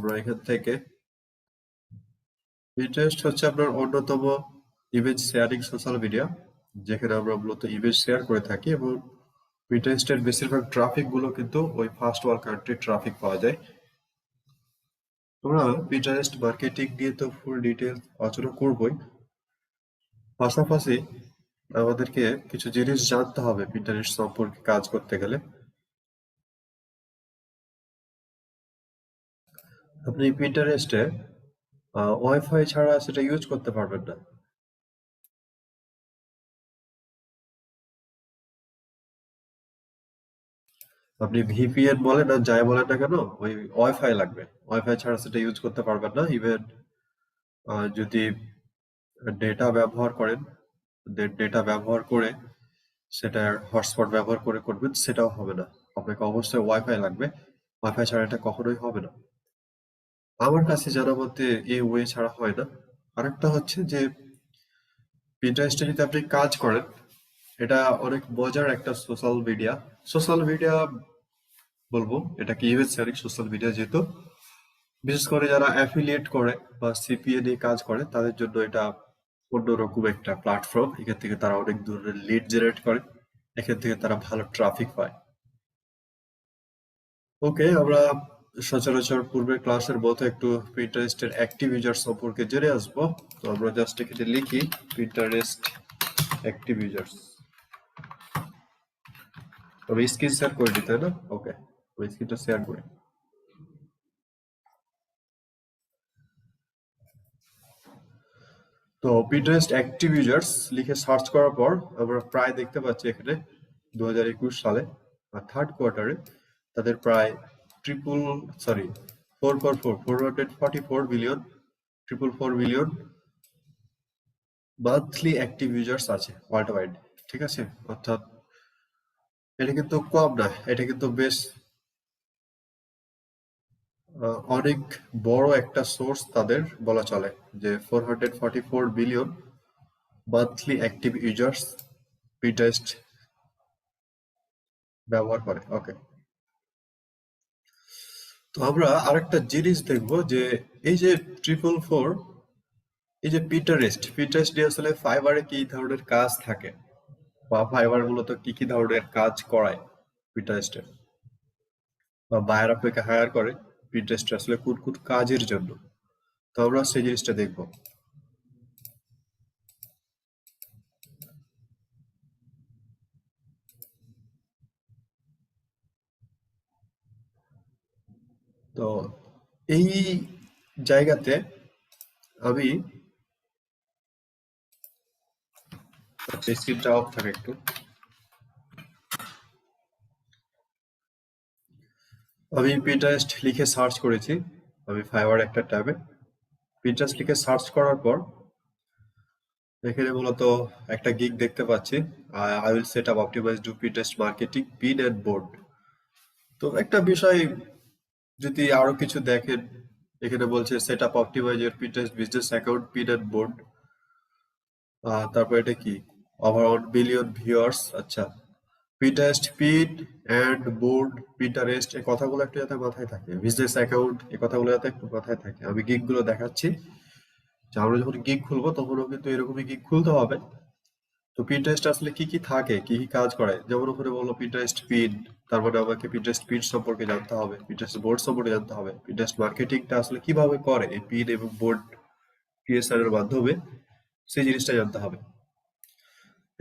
আমরা এখান থেকে পিন্টারেস্ট হচ্ছে আপনার অন্যতম ইমেজ শেয়ারিং সোশ্যাল মিডিয়া, যেখানে আমরা মূলত ইমেজ শেয়ার করে থাকি, এবং পিন্টারেস্টের বেশিরভাগ ট্রাফিক গুলো কিন্তু ওই ফার্স্ট ওয়ার্ল্ড কান্ট্রির ট্রাফিক পাওয়া যায়। আমরা পিন্টারেস্ট মার্কেটিং নিয়ে তো ফুল ডিটেলস আলোচনা করবোই, পাশাপাশি আমাদেরকে কিছু জিনিস জানতে হবে পিন্টারেস্ট সম্পর্কে কাজ করতে গেলে। আপনি পিন্টারেস্টে ওয়াইফাই ছাড়া সেটা ইউজ করতে পারবেন না। আপনি ভিপিএন বলেন আর যাই বলেন না কেন, ওই ওয়াইফাই লাগবে। ওয়াইফাই ছাড়া সেটা ইউজ করতে পারবেন না। ইভেন যদি ডেটা ব্যবহার করেন, ডেটা ব্যবহার করে সেটার হটস্পট ব্যবহার করে করবেন, সেটাও হবে না। আপনাকে অবশ্যই ওয়াইফাই লাগবে। ওয়াইফাই ছাড়া এটা কখনোই হবে না। আমার কাছে জানা মতে এই ওয়ে ছাড়া হয় না। আরেকটা হচ্ছে যে পিন্টারেস্টে যদি আপনি কাজ করেন, এটা অনেক মজার একটা সোশ্যাল মিডিয়া। সোশ্যাল মিডিয়া বলবো এটাকে ইমেজ শেয়ারিং সোশ্যাল মিডিয়া, যেহেতু বিশেষ করে যারা অ্যাফিলিয়েট করে বা সিপিএ নিয়ে কাজ করে তাদের জন্য এটা অন্যরকম একটা প্ল্যাটফর্ম। এখান থেকে তারা অনেক ধরনের লিড জেনারেট করে, এখান থেকে তারা ভালো ট্রাফিক পায়। ওকে, আমরা সচরাচর পূর্বের ক্লাসের মতো একটু পিন্টারেস্টের অ্যাক্টিভ ইউজার সম্পর্কে জেনে আসবো। তো আমরা জাস্ট এখানে লিখি পিন্টারেস্ট অ্যাক্টিভ ইউজার্স। আমি স্ক্রিন শেয়ার করে দিই, তাই না? ওকে, আমি স্ক্রিনটা শেয়ার করি। তো পিন্টারেস্ট অ্যাক্টিভ ইউজার্স লিখে সার্চ করার পর আমরা প্রায় দেখতে পাচ্ছি এখানে 2021 সালে আর থার্ড কোয়ার্টারে তাদের প্রায় triple sorry 444 billion monthly active users আছে ওয়ার্ল্ড ওয়াইড। ঠিক আছে, অর্থাৎ এটা কিন্তু কম না, এটা কিন্তু বেশ অনেক বড় একটা সোর্স তাদের বলা চলে, যে 444 billion monthly active users Pinterest ব্যবহার করে। ওকে, তো আমরা আরেকটা জিনিস দেখবো যে এই যে 444, এই যে পিন্টারেস্ট দিয়ে আসলে ফাইবারে কি ধরনের কাজ থাকে, বা ফাইবার মূলত কি কি ধরনের কাজ করায় পিন্টারেস্টে, বা বায়ার আপনাকে হায়ার করে পিন্টারেস্টে আসলে কোন কোন কাজের জন্য। তো আমরা সেই জিনিসটা দেখবো। তো এই জায়গাতে আমি স্ক্রিনটা অফ থাকে একটু। আমি পিন্টারেস্ট লিখে সার্চ করেছি, আমি ফাইবার একটা ট্যাবে পিন্টারেস্ট লিখে সার্চ করার পর এখানে মূলত একটা গিগ দেখতে পাচ্ছি, I will set up optimize do Pinterest marketing pin and board. তো একটা বিষয় যদি আরো কিছু দেখেন, এখানে বলছে set up optimize your Pinterest business account pin and board. তারপর এটা কি, ওভার 1 বিলিয়ন ভিউয়ার্স। আচ্ছা, Pinterest pin and board, Pinterest, এই কথাগুলো একটু যাতে মাথায় থাকে, বিজনেস অ্যাকাউন্ট, এই কথাগুলো যাতে একটু মাথায় থাকে। আমি গিগ গুলো দেখাচ্ছি, যে আমরা যখন গিগ খুলবো তখনও কিন্তু এরকমই গিগ খুলতে হবে। তো পিন্টারেস্ট আসলে কি কি থাকে, কি কি কাজ করে, যেমন ওখানে বললো পিন্টারেস্ট পিন, তার মানে আমাকে পিন্টারেস্ট পিন সম্পর্কে জানতে হবে, পিন্টারেস্ট বোর্ড সম্পর্কে জানতে হবে, পিন্টারেস্ট মার্কেটিংটা আসলে কিভাবে করে এই পিন এবং বোর্ড ক্রিয়েশনের মাধ্যমে, সেই জিনিসটা জানতে হবে।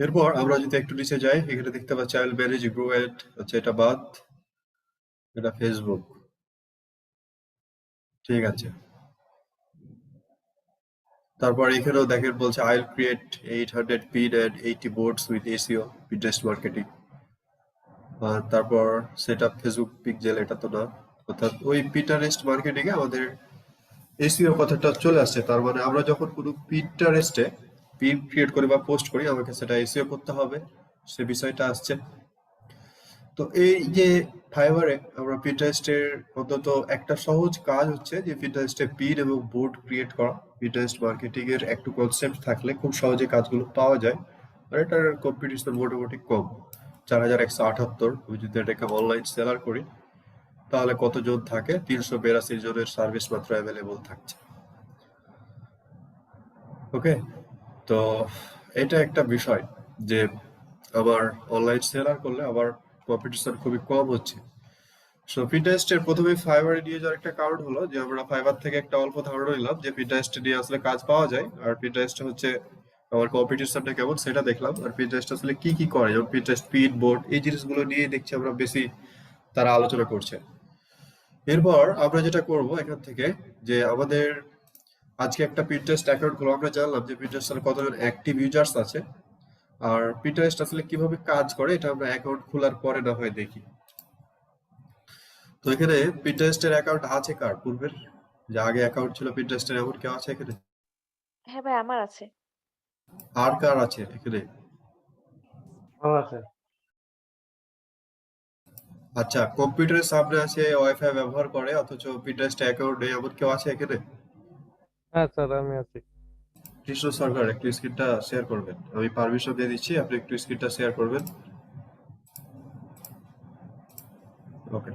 এরপর আমরা যদি একটু নিচে যাই, এখানে দেখতে পাচ্ছি আই উইল ম্যানেজ গ্রো এট। আচ্ছা, এটা বাদ, এটা ফেসবুক। ঠিক আছে, তারপর এখানেও দেখেন বলছে I will create 800 pin and 80 boards with SEO Pinterest marketing. তারপর সেট আপ ফেসবুক পিক্সেল, এটা তো না। অর্থাৎ ওই পিন্টারেস্ট মার্কেটিং এ আমাদের এসইও কথাটা চলে আসছে। তার মানে আমরা যখন কোনো পিন্টারেস্টে পিন ক্রিয়েট করি বা পোস্ট করি, আমাকে সেটা এসইও করতে হবে, সে বিষয়টা আসছে। তো এই যে ফাইবারে আমরা পিন্টারেস্টের অন্তত একটা সহজ কাজ হচ্ছে যে পিন্টারেস্টে পিন এবং বোর্ড ক্রিয়েট করা। পিন্টারেস্ট মার্কেটিং এর একটু কনসেপ্ট থাকলে খুব সহজে কাজগুলো পাওয়া যায়, আর এটার কম্পিটিশন মোটামুটি কম। 4178, আমি যদি এটাকে অনলাইন সেলার করি, তাহলে কতজন থাকে? 382 জনের সার্ভিস মাত্র অ্যাভেলেবল থাকছে। ওকে, তো এটা একটা বিষয় যে আবার অনলাইন সেলার করলে আবার কম্পিটিশন খুবই কম হচ্ছে। সো পিন্টারেস্টের প্রথমে ফাইবারে নিয়ে যাওয়ার একটা কারণ হলো যে আমরা ফাইবার থেকে একটা অল্প ধারণা নিলাম যে পিন্টারেস্ট নিয়ে আসলে কাজ পাওয়া যায়, আর পিন্টারেস্ট হচ্ছে আমার কম্পিটিশনটা কেমন সেটা দেখলাম, আর পিন্টারেস্ট আসলে কি কি করে, যেমন পিন্টারেস্ট পিন বোর্ড এই জিনিসগুলো নিয়ে দেখছি আমরা বেশি তারা আলোচনা করছে। এরপর আমরা যেটা করব এখান থেকে যে আমাদের আজকে একটা পিন্টারেস্ট অ্যাকাউন্ট খুলে আমরা জানলাম যে পিন্টারেস্টের কতজন অ্যাক্টিভ ইউজার্স আছে, আর পিন্টারেস্ট আসলে কিভাবে কাজ করে এটা আমরা অ্যাকাউন্ট খোলার পরে না হয় দেখি। তো এখানে পিন্টারেস্টের অ্যাকাউন্ট আছে কার পূর্বের, যে আগে অ্যাকাউন্ট ছিল পিন্টারেস্টের, এমন কেউ আছে এখানে? হ্যাঁ ভাই, আমার আছে। আর কার আছে এখানে? আমার আছে। আচ্ছা, কম্পিউটারের সামনে আছে, ওয়াইফাই ব্যবহার করে, অথচ পিন্টারেস্ট অ্যাকাউন্ট নেই, এমন কেউ আছে এখানে? হ্যাঁ স্যার, আমি আছি। কৃষ্ণ সরকার, একটু স্ক্রিনটা শেয়ার করবেন, আমি পারমিশন দিয়ে দিচ্ছি, আপনি একটু স্ক্রিনটা শেয়ার করবেন। ওকে,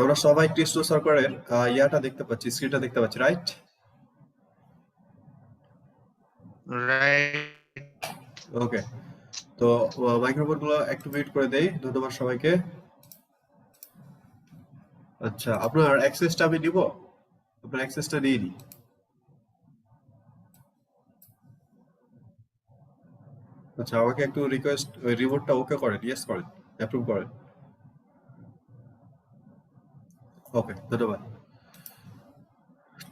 আমরা সবাই কৃষ্ণ সরকারের ইয়াটা দেখতে পাচ্ছি, স্ক্রিনটা দেখতে পাচ্ছি, রাইট? রাইট। ওকে, তো মাইক্রোফোন গুলো একটু মিউট করে দেই। ধন্যবাদ সবাইকে। আচ্ছা, আপনার অ্যাক্সেসটা আমি নিব, আপনার অ্যাক্সেসটা নিয়ে নিই। আচ্ছা, আমাকে একটু রিকোয়েস্ট ওই রিমোটটা ওকে করেন, ইয়েস করেন, অ্যাপ্রুভ করেন। ওকে, ধন্যবাদ।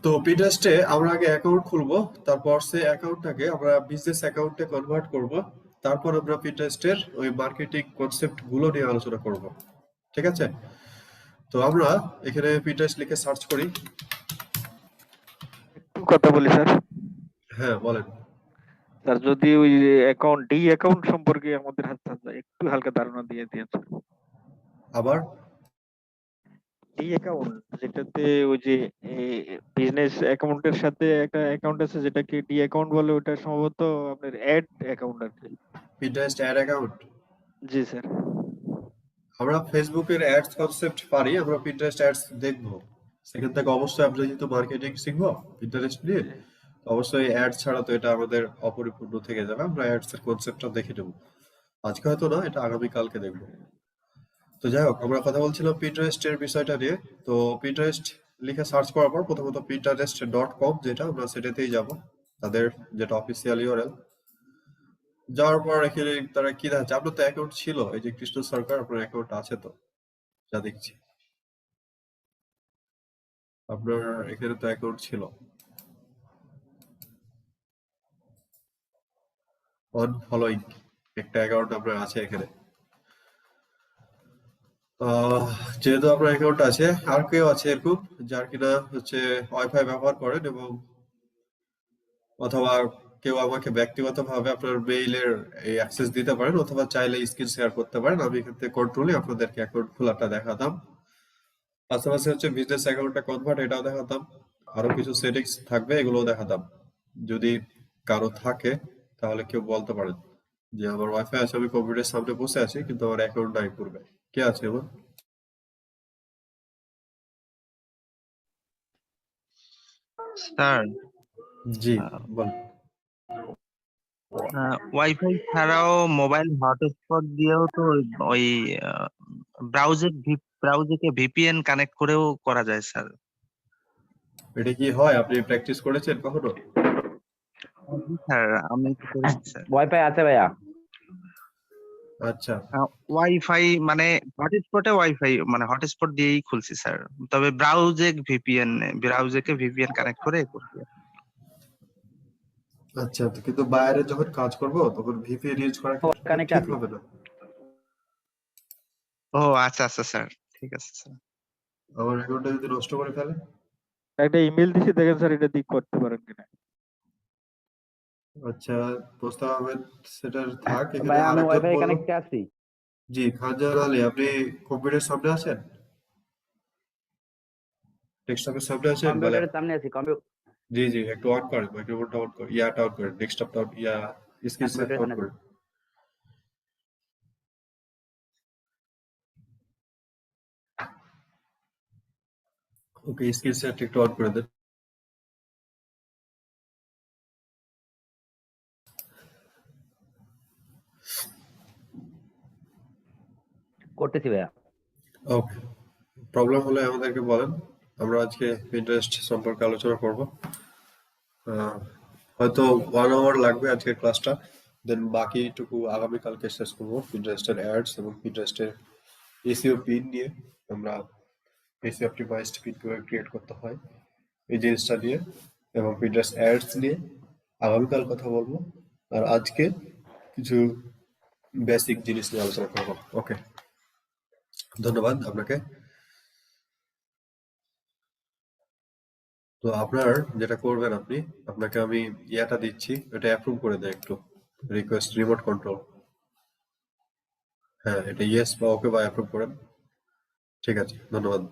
তো পিন্টারেস্টে আমরা আগে অ্যাকাউন্ট খুলবো, তারপর সেই অ্যাকাউন্টটাকে আমরা বিজনেস অ্যাকাউন্টে কনভার্ট করব, তারপর আমরা পিন্টারেস্টের ওই মার্কেটিং কনসেপ্ট গুলো নিয়ে আলোচনা করব। ঠিক আছে, তো আমরা এখানে পিন্টারেস্ট লিখে সার্চ করি। একটু কথা বলি স্যার। হ্যাঁ বলেন। স্যার, যদি ওই ডি অ্যাকাউন্ট সম্পর্কে আমাদের হাতে একটু হালকা ধারণা দিয়ে দিন স্যার। আবার ডি অ্যাকাউন্ট, যেটাতে ওই যে বিজনেস অ্যাকাউন্টের সাথে একটা অ্যাকাউন্ট আছে যেটাকে ডি অ্যাকাউন্ট বলে, ওটা সম্ভবত আপনার অ্যাড অ্যাকাউন্ট আর কি। Pinterest add account. জি স্যার। আমরা ফেসবুকের অ্যাডস কনসেপ্ট পারি, আমরা পিন্টারেস্ট অ্যাডস দেখবো। সেখান থেকে অবশ্যই আমরা যেহেতু মার্কেটিং শিখবো পিন্টারেস্ট নিয়ে, তো অবশ্যই অ্যাডস ছাড়া তো এটা আমাদের অপরিপূর্ণ থেকে যাবে। আমরা অ্যাডস এর কনসেপ্টটা দেখে নেবো, আজকে হয়তো না, এটা আগামী কালকে দেখবো। তো যাই হোক, আমরা কথা বলছিলাম পিন্টারেস্ট এর বিষয়টা নিয়ে। তো পিন্টারেস্ট লিখে সার্চ করার পর প্রথমত pinterest.com যেটা, আমরা সেটাতেই যাব, তাদের যেটা অফিসিয়াল ইউআরএল। যাওয়ার পর এখানে তারা কি দেখাচ্ছে, আপনার তো অ্যাকাউন্ট ছিল, এই যে কৃষ্ণ সরকার, আপনার অ্যাকাউন্ট আছে তো, যা দেখছি আপনার এখানে তো অ্যাকাউন্ট ছিল। অন ফলোইং একটা অ্যাকাউন্ট আপনার আছে এখানে। আহ, যেহেতু আপনার অ্যাকাউন্ট আছে, আর কেউ আছে এরকম যার কিনা হচ্ছে ওয়াইফাই ব্যবহার করেন, এবং অথবা কেউ আমাকে ব্যক্তিগতভাবে আপনার মেইলের এই অ্যাক্সেস দিতে পারেন, অথবা চাইলে স্ক্রিন শেয়ার করতে পারেন, আমি এখান থেকে কন্ট্রোলে আপনাদেরকে অ্যাকাউন্ট খোলাটা দেখাতাম। পাশাপাশি হচ্ছে বিজনেস অ্যাকাউন্টটা কনভার্ট, এটাও দেখাতাম। আরো কিছু সেটিংস থাকবে, এগুলোও দেখাতাম। যদি কারো থাকে তাহলে কেউ বলতে পারেন যে আমার ওয়াইফাই আছে, আমি কম্পিউটারের সামনে বসে আছি, কিন্তু আমার অ্যাকাউন্ট নাই পূর্বে। কে আছে এমন? স্যার, জি, বল। ওয়াইফাই ছাড়াও মোবাইল হটস্পট দিয়েও তো ওই ব্রাউজারকে ভিপিএন কানেক্ট করেও করা যায় স্যার। এটা কি হয়? আপনি প্র্যাকটিস করেছেন কখনো? জি স্যার, আমি তো করেছি স্যার। ওয়াইফাই আছে ভাইয়া। আচ্ছা, ওয়াইফাই মানে ওয়াইফাই মানে হটস্পট দিয়েই খুলছি স্যার। তবে ব্রাউজারকে ভিপিএন কানেক্ট করে করছি। আচ্ছা, তো কিন্তু বাইরে যখন কাজ করব তখন ভিপিএন ইউজ করা কি কানেক্ট ঠিক আছে। হবে না? ও আচ্ছা আচ্ছা স্যার, ঠিক আছে স্যার। আমার অ্যাকাউন্টটা যদি নষ্ট করে ফেলে? একটা ইমেল দিছি, দেখেন স্যার এটা দিক করতে পারেন কিনা। আচ্ছা, প্রস্তাব আহমেদ সেটার থাক, এখানে ভাই, আমি আরেকজন ওয়াইফাই বলল। কানেক্টে আছি। জি, খানজাহান আলী, আপনি কম্পিউটারের সামনে আছেন? ডেস্কটপের সামনে আছেন বলেন। কম্পিউটারের সামনে আছি। জি জি, একটু অন করেন, মাইক্রোফোনটা অন করেন, ইয়াটা অন করেন, ডেস্কটপটা অন, স্ক্রিন শেয়ারটা অন কম্পিউটার করেন। ওকে, স্ক্রিন শেয়ারটা একটু অন করে দেন। করতেছি ভাইয়া। ওকে, প্রবলেম হলে আমাদেরকে বলেন। আমরা আজকে পিন্টারেস্ট সম্পর্কে আলোচনা করব। আহ, হয়তো 1 আওয়ার লাগবে আজকের ক্লাসটা, দেন বাকিটুকু আগামীকালকে শেষ করবো পিন্টারেস্টের অ্যাডস এবং পিন্টারেস্টের এসইও পিন নিয়ে। আমরা এসইও অপটিমাইজড পিন কিভাবে ক্রিয়েট করতে হয় এই জিনিসটা নিয়ে, এবং পিন্টারেস্ট অ্যাডস নিয়ে আগামীকাল কথা বলবো। আর আজকে কিছু বেসিক জিনিস নিয়ে আলোচনা করবো। ওকে, ধন্যবাদ আপনাকে। তো আপনার যেটা করবেন, আপনাকে আমি ইয়াটা দিচ্ছি, এটা অ্যাপ্রুভ করে দেয় একটু, রিকোয়েস্ট রিমোট কন্ট্রোল। হ্যাঁ, এটা ইয়েস বা ওকে বা অ্যাপ্রুভ করেন। ঠিক আছে, ধন্যবাদ।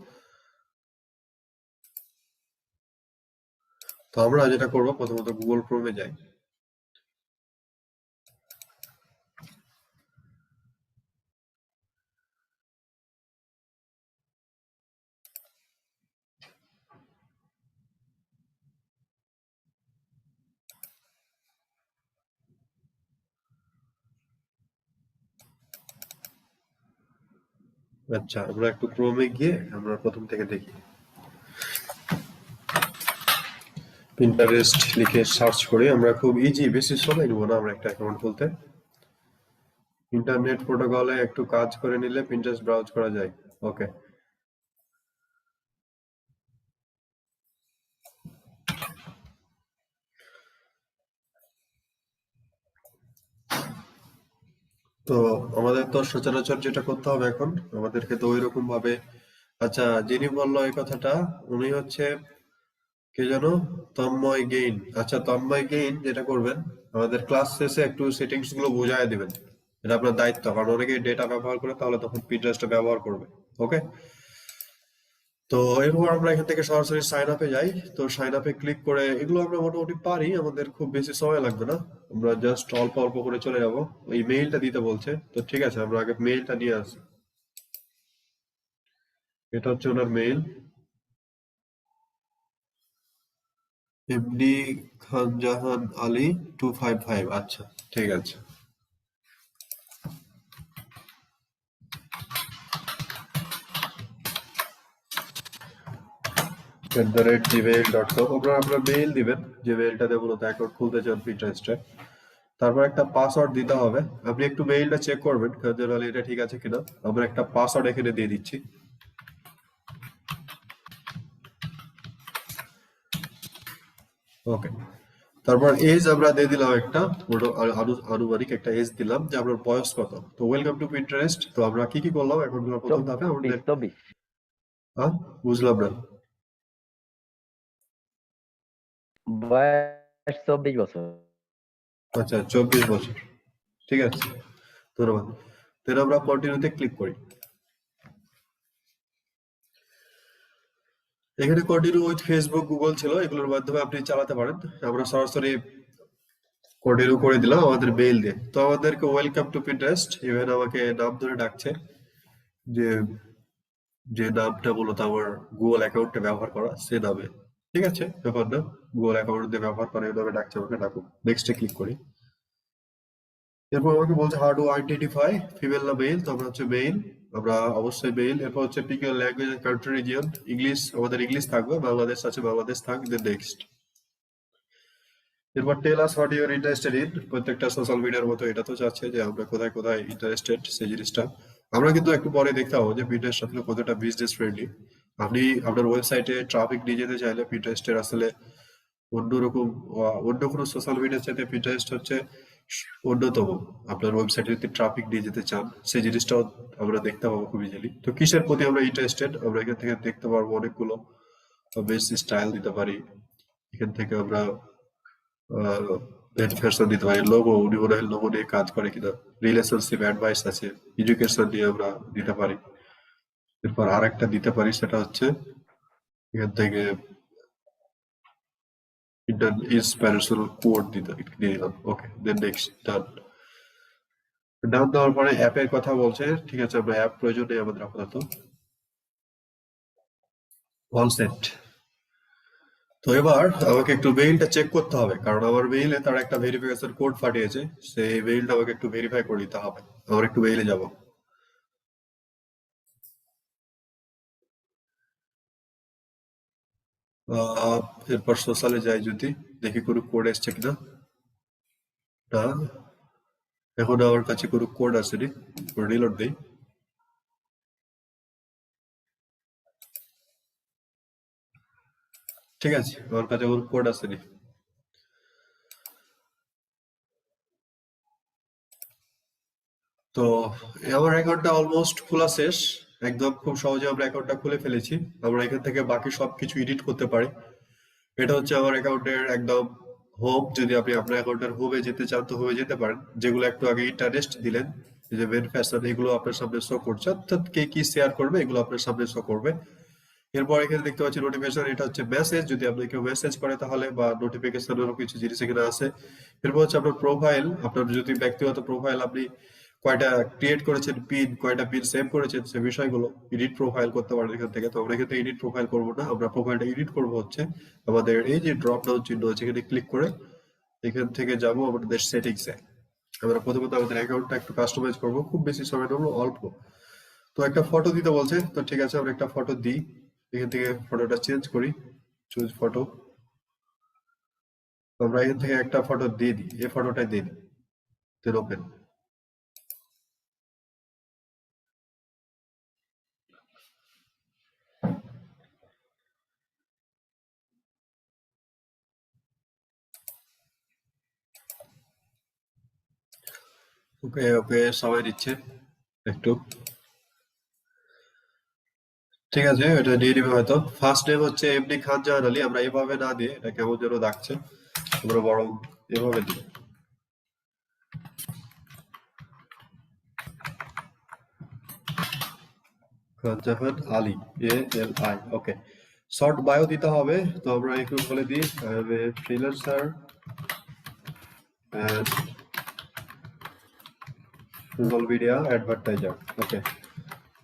তো আমরা যেটা করবো, প্রথমত গুগল ক্রোমে যাই। আচ্ছা, আমরা একটু ক্রোমে গিয়ে আমরা প্রথম থেকে দেখি। পিন্টারেস্ট লিখে সার্চ করি আমরা, খুব ইজি, বেশি সময় নেবো না আমরা একটা অ্যাকাউন্ট খুলতে। ইন্টারনেট প্রোটোকলে একটু কাজ করে নিলে পিন্টারেস্ট ব্রাউজ করা যায়। ওকে, তো আমাদের তো সচরাচর যেটা করতে হবে এখন, আমাদেরকে তো ওই রকম ভাবে, আচ্ছা, যিনি বললো এই কথাটা, উনি হচ্ছে কে জানো, তন্ময় গেইন। আচ্ছা, তন্ময় গেইন যেটা করবেন, আমাদের ক্লাস শেষে একটু সেটিংস গুলো বুঝাই দিবেন। এটা আপনার দায়িত্ব, কারণ অনেকে ডেটা ব্যবহার করে, তাহলে তখন পিন্টারেস্টটা ব্যবহার করবে। ওকে, তো এরপর আমরা এখান থেকে সরাসরি সাইন আপে যাই। তো সাইন আপে ক্লিক করে এগুলো আমরা মোটামুটি পারি, আমাদের খুব বেশি সময় লাগবে না, আমরা জাস্ট অল্প অল্প করে চলে যাব। ওই মেইলটা দিতে বলছে, তো ঠিক আছে, আমরা আগে মেইলটা নিয়ে আসি। এটা হচ্ছে ওনার মেইল, এমডি খানজাহান আলী 255। আচ্ছা, ঠিক আছে। @gmail.com, আপনার মেইল দিবেন যে মেইলটাতে মূলত অ্যাকাউন্ট খুলতে চান পিন্টারেস্টে। তারপর একটা পাসওয়ার্ড দিতে হবে। আপনি একটু মেইলটা চেক করবেন খানজাহান আলী এটা ঠিক আছে কিনা। আমরা একটা পাসওয়ার্ড এখানে দিয়ে দিচ্ছি। ওকে, তারপর এজ আমরা দিয়ে দিলাম একটা আনুমানিক একটা এজ দিলাম, যে আপনার বয়স কত। তো ওয়েলকাম টু পিন্টারেস্ট, তো আমরা কি কি করলাম এখন, প্রথম ধাপে আমাদের, 24। হ্যাঁ, বুঝলাম না। বয়স 24 বছর। আচ্ছা, 24 বছর, ঠিক আছে, ধন্যবাদ। তাহলে আমরা কন্টিনিউতে ক্লিক করি। এখানে কন্টিনিউ উইথ ফেসবুক, গুগল ছিল, এগুলোর মাধ্যমে আপনি চালাতে পারেন। আমরা সরাসরি কন্টিনিউ করে দিলাম আমাদের মেইল দিয়ে। তো আমাদেরকে ওয়েলকাম টু পিন্টারেস্ট, ইভেন আমাকে নাম ধরে ডাকছে, যে যে নামটা মূলত আমার গুগল অ্যাকাউন্টে ব্যবহার করা সে নামে। ঠিক আছে, ব্যাপার না, গুগল অ্যাকাউন্ট দিয়ে ব্যবহার করে এই নামে ডাকছে, আমাকে ডাকুক। নেক্সটে ক্লিক করি। এরপর আমাকে বলছে হাউ টু আইডেন্টিফাই ফিমেল না মেল, তো আমরা হচ্ছে মেইল, আমরা অবশ্যই মেইল। এরপর হচ্ছে pick your language and country region, English, আমাদের ইংলিশ থাকবে, বাংলাদেশ আছে বাংলাদেশ থাক, দেন নেক্সট। এরপর tell us what your interested in, প্রত্যেকটা সোশ্যাল মিডিয়ার মতো এটা তো চাচ্ছে যে আমরা কোথায় কোথায় ইন্টারেস্টেড সেই জিনিসটা। আমরা কিন্তু একটু পরে দেখতে পাবো যে পিন্টারেস্ট আসলে কতটা বিজনেস ফ্রেন্ডলি। আপনি আপনার ওয়েবসাইটে ট্রাফিক নিয়ে যেতে চাইলে পিন্টারেস্টের আসলে অন্যরকম, অন্য কোনো সোশ্যাল মিডিয়ার সাথে পিন্টারেস্ট হচ্ছে অন্যতম। আপনার ওয়েবসাইটে যদি ট্রাফিক নিয়ে যেতে চান, সেই জিনিসটাও আমরা দেখতে পাবো খুব ইজিলি। তো কিসের প্রতি আমরা ইন্টারেস্টেড, আমরা এখান থেকে দেখতে পারবো অনেকগুলো বেশ স্টাইল দিতে পারি। এখান থেকে আমরা ফ্যাশন দিতে পারি, লোগো, উনি মনে হয় লোগো নিয়ে কাজ করে কিনা, রিলেশনশিপ অ্যাডভাইস আছে, এডুকেশন নিয়ে আমরা দিতে পারি। এরপর আর একটা দিতে পারি, সেটা হচ্ছে এখান থেকে ইন্সপিরেশনাল কোড দিয়ে দিলাম। ওকে, দেন নেক্সট, ডান। ডান দেওয়ার পরে অ্যাপের কথা বলছে, ঠিক আছে, আমরা অ্যাপ প্রয়োজন নেই আমাদের আপাতত। All set. তো এবার আমাকে একটু মেইলটা চেক করতে হবে, কারণ আমার মেইলে তার একটা ভেরিফিকেশন কোড পাঠিয়েছে, সেই মেইলটা আমাকে একটু ভেরিফাই করে দিতে হবে। আমার একটু মেইলে যাব। এরপর সোশ্যালে যাই, যদি দেখি কোনো কোড এসছে কিনা। না, এখন আমার কাছে কোনো কোড আসেনি। রিলোড দিই। ঠিক আছে, আমার কাছে কোনো কোড আসেনি। তো আমার অ্যাকাউন্টটা অলমোস্ট খোলা শেষ। একদম খুব সহজে আমরা অ্যাকাউন্টটা খুলে ফেলেছি। আমরা এখান থেকে বাকি সবকিছু এডিট করতে পারি। এটা হচ্ছে আমার অ্যাকাউন্টের একদম হোম। যদি আপনি আপনার অ্যাকাউন্টের হোমে যেতে চান তো হোমে যেতে পারেন। যেগুলো একটু আগে ইন্টারেস্ট দিলেন, এই যে মেন ফ্যাশন, এগুলো আপনার সামনে শো করছে, অর্থাৎ কে কি শেয়ার করবে এগুলো আপনার সামনে শো করবে। এরপর এখানে দেখতে পাচ্ছি নোটিফিকেশন, এটা হচ্ছে মেসেজ। যদি আপনি কেউ মেসেজ করে তাহলে, বা নোটিফিকেশনেরও কিছু জিনিস এখানে আছে। এরপর হচ্ছে আপনার প্রোফাইল। আপনার যদি ব্যক্তিগত প্রোফাইল, আপনি কয়টা ক্রিয়েট করেছেন, পিন কয়টা পিন সেভ করেছেন, সে বিষয়গুলো এডিট প্রোফাইল করতে পারেন এখান থেকে। তো আমরা এখান থেকে এডিট প্রোফাইল করবো না, আমরা প্রোফাইলটা এডিট করবো হচ্ছে আমাদের এই যে ড্রপ ডাউন চিহ্ন আছে, এখানে ক্লিক করে এখান থেকে যাবো আমাদের সেটিংসে। আমরা প্রথমত আমাদের অ্যাকাউন্টটা একটু কাস্টমাইজ করবো, খুব বেশি সময় নেবো, অল্প। তো একটা ফটো দিতে বলছে, তো ঠিক আছে আমরা একটা ফটো দিই। এখান থেকে ফটোটা চেঞ্জ করি, চুজ ফটো। আমরা এখান থেকে একটা ফটো দিয়ে দিই, এই ফটোটাই দিয়ে দিই, দেন ওপেন। ওকে ওকে, সবাই দিচ্ছে একটু। ঠিক আছে, এটা দিয়ে দিবে হয়তো। ফার্স্ট নেম হচ্ছে এমডি খান জাহান আলী। আমরা এভাবে না দিয়ে, এটা কেমন যেন ডাকছে, আমরা বরং এভাবে দিই, Khan Jahan Ali, ALI। Okay, short bio দিতে হবে। তো আমরা একটু বলে দিই, I am a freelancer and social media advertiser. Okay,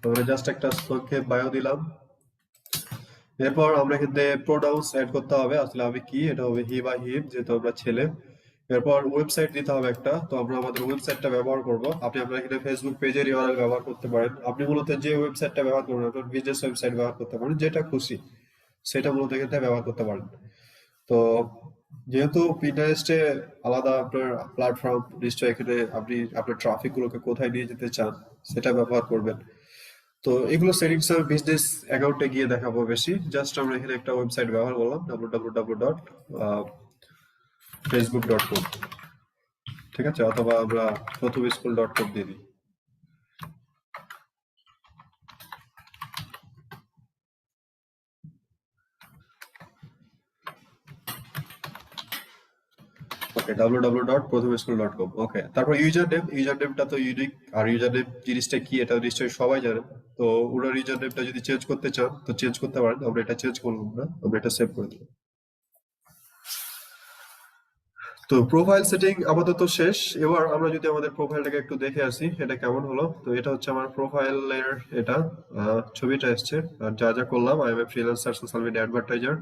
আমরা জাস্ট একটা সংক্ষেপ বায়ো দিলাম। এরপর আমরা এখান থেকে প্রোনাউন্স অ্যাড করতে হবে, আসলে আমি কি, এটা হবে হি বা হিম, যেহেতু আমরা ছেলে। এরপর ওয়েবসাইট দিতে হবে একটা, তো আমরা আমাদের ওয়েবসাইটটা ব্যবহার করব। আপনি আপনার এখানে ফেসবুক পেজের ইউআরএল ব্যবহার করতে পারেন। আপনি মূলত যে ওয়েবসাইটটা ব্যবহার করবেন, আপনার বিজনেস ওয়েবসাইট ব্যবহার করতে পারেন, যেটা খুশি সেটা মূলত এখান থেকে ব্যবহার করতে পারেন। তো যেহেতু পিন্টারেস্টে আলাদা আপনার প্ল্যাটফর্ম, নিশ্চয়ই এখানে আপনি আপনার ট্রাফিক গুলোকে কোথায় নিয়ে যেতে চান সেটা ব্যবহার করবেন। তো এগুলো সেটিংস আমি বিজনেস অ্যাকাউন্টে গিয়ে দেখাবো বেশি। জাস্ট আমরা এখানে একটা ওয়েবসাইট ব্যবহার করলাম, www.facebook.com। ঠিক আছে, অথবা আমরা প্রথমস্কুল.com দিয়ে দিই। ওকে, www.প্রথমস্কুল.com। ওকে, তারপর ইউজার নেমটা তো ইউনিক, আর ইউজার নেম জিনিসটা কি এটা নিশ্চয়ই সবাই জানেন। তো ওনার ইউজার নেমটা যদি চেঞ্জ করতে চান তো চেঞ্জ করতে পারেন। আমরা এটা চেঞ্জ করলাম না, আমরা এটা সেভ করে দিলাম। তো প্রোফাইল সেটিং আপাতত শেষ। এবার আমরা যদি আমাদের প্রোফাইলটাকে একটু দেখে আসি এটা কেমন হলো। তো এটা হচ্ছে আমার প্রোফাইলের, এটা ছবিটা এসছে। আর যা যা করলাম, I am a freelancer, social media advertiser.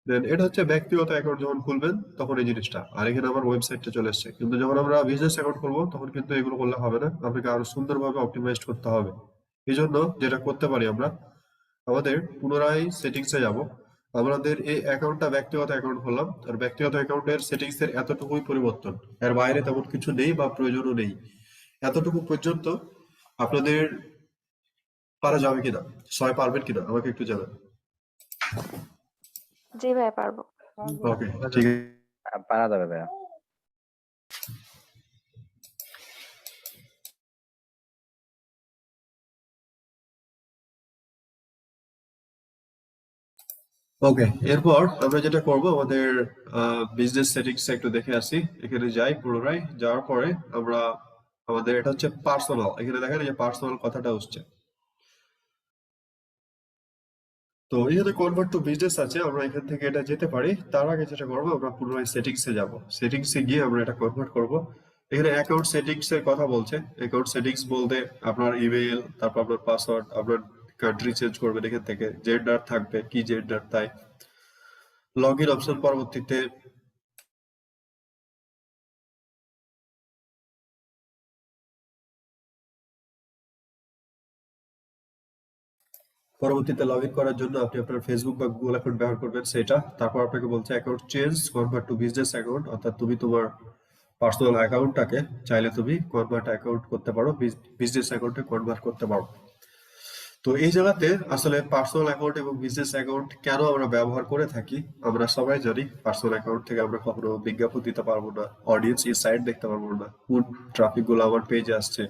Then এটা হচ্ছে ব্যক্তিগত অ্যাকাউন্ট যখন খুলবেন তখন এই জিনিসটা, আর এখানে আমার ওয়েবসাইটটা চলে এসছে। কিন্তু যখন আমরা বিজনেস অ্যাকাউন্ট খুলবো তখন কিন্তু এগুলো করলে হবে না, আপনাকে আরো সুন্দরভাবে অপটিমাইজ করতে হবে। এই জন্য যেটা করতে পারি আমরা, আমাদের পুনরায় সেটিংসে যাব। আমাদের এই অ্যাকাউন্টটা ব্যক্তিগত অ্যাকাউন্ট হলাম, আর ব্যক্তিগত অ্যাকাউন্টের সেটিংস এর এতটুকুই পরিবর্তন, এর বাইরে তেমন কিছু নেই বা প্রয়োজনও নেই। এতটুকু পর্যন্ত আপনাদের পারা যাবে কিনা, সবাই পারবেন কিনা আমাকে একটু জানান। জি ভাইয়া পারবো। ওকে, ঠিক আছে। পারা যাবে ভাইয়া। ওকে, এরপর আমরা যেটা করব, আমাদের বিজনেস সেটিংস একটু দেখে আসি। এখানে যাই, পুনরায় যাওয়ার পরে আমরা আমাদের, এটা হচ্ছে পার্সোনাল, এখানে দেখেন এই যে পার্সোনাল কথাটা হচ্ছে। তো এখানে কনভার্ট টু বিজনেস আছে, আমরা এখান থেকে এটা যেতে পারি। তার আগে যেটা করবো, আমরা পুনরায় সেটিংসে যাব। সেটিংসে গিয়ে আমরা এটা কনভার্ট করব। এখানে অ্যাকাউন্ট সেটিংস এর কথা বলছে। অ্যাকাউন্ট সেটিংস বলতে আপনার ইমেল, তারপর আপনার পাসওয়ার্ড, আপনার কান্ট্রি চেঞ্জ করবেন এখান থেকে, জেন্ডার থাকবে কি জেন্ডার তাই, লগ ইন অপশন পরবর্তীতে লগ ইন করার জন্য আপনি আপনার ফেসবুক বা গুগল অ্যাকাউন্ট ব্যবহার করবেন সেটা। তারপর আপনাকে বলছে account change convert to business account, অর্থাৎ তুমি তোমার পার্সোনাল অ্যাকাউন্টটাকে চাইলে তুমি কনভার্ট অ্যাকাউন্ট করতে পারো, বিজনেস অ্যাকাউন্টে কনভার্ট করতে পারো। তো এই জায়গাতে আসলে পার্সোনাল অ্যাকাউন্ট এবং বিজনেস অ্যাকাউন্ট কেন আমরা ব্যবহার করে থাকি, আমরা সবাই জানি পার্সোনাল অ্যাকাউন্ট থেকে আমরা কখনো বিজ্ঞাপন দিতে পারবো না, অডিয়েন্স ইনসাইট দেখতে পারবো না, কোন ট্রাফিক গুলো আমার পেজে আসছে,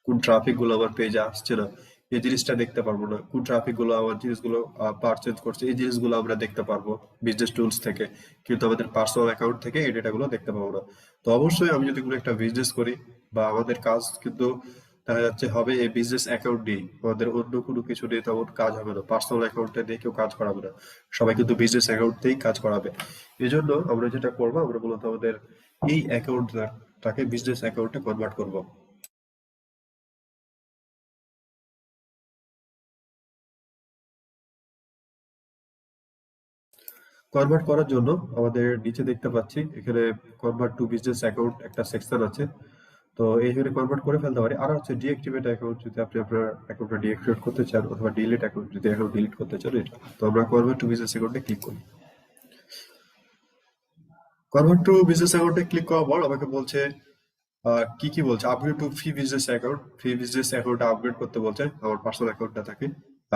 কোন ট্রাফিক গুলো আমার পেজে আসছে না, এই জিনিসটা দেখতে পারবো না, কোন ট্রাফিক গুলো আমার জিনিসগুলো পারচেজ করছে, এই জিনিসগুলো আমরা দেখতে পারবো বিজনেস টুলস থেকে, কিন্তু আমাদের পার্সোনাল অ্যাকাউন্ট থেকে এই ডেটাগুলো দেখতে পাবো না। তো অবশ্যই আমি যদি কোনো একটা বিজনেস করি বা আমাদের কাজ কিন্তু দেখা যাচ্ছে হবে এই বিজনেস অ্যাকাউন্ট নেই, আমাদের অন্য কোনো কিছু নিয়ে তেমন কাজ হবে না, পার্সোনাল অ্যাকাউন্টে দিয়ে কেউ কাজ করাবে না, সবাই কিন্তু বিজনেস অ্যাকাউন্ট দিয়েই কাজ করাবে। এই জন্য আমরা যেটা করবো, আমরা মূলত আমাদের এই অ্যাকাউন্টটাকে বিজনেস অ্যাকাউন্টে কনভার্ট করব। কনভার্ট করার জন্য আমাদের নিচে দেখতে পাচ্ছি এখানে কনভার্ট টু বিজনেস অ্যাকাউন্ট একটা সেকশন আছে। তো এইখানে কনভার্ট করে ফেলতে পারি। আর হচ্ছে ডিঅ্যাক্টিভেট অ্যাকাউন্ট, যদি আপনি আপনার অ্যাকাউন্টটা ডিঅ্যাক্টিভেট করতে চান, অথবা ডিলিট অ্যাকাউন্ট যদি অ্যাকাউন্ট ডিলিট করতে চান, এটা। তো আমরা কনভার্ট টু বিজনেস অ্যাকাউন্টে ক্লিক করি। কনভার্ট টু বিজনেস অ্যাকাউন্টে ক্লিক করার পর আমাকে বলছে কি কি বলছে, upgrade two free business account, free business অ্যাকাউন্টটা আপগ্রেড করতে বলছে আমার পার্সোনাল অ্যাকাউন্টটা থাকে।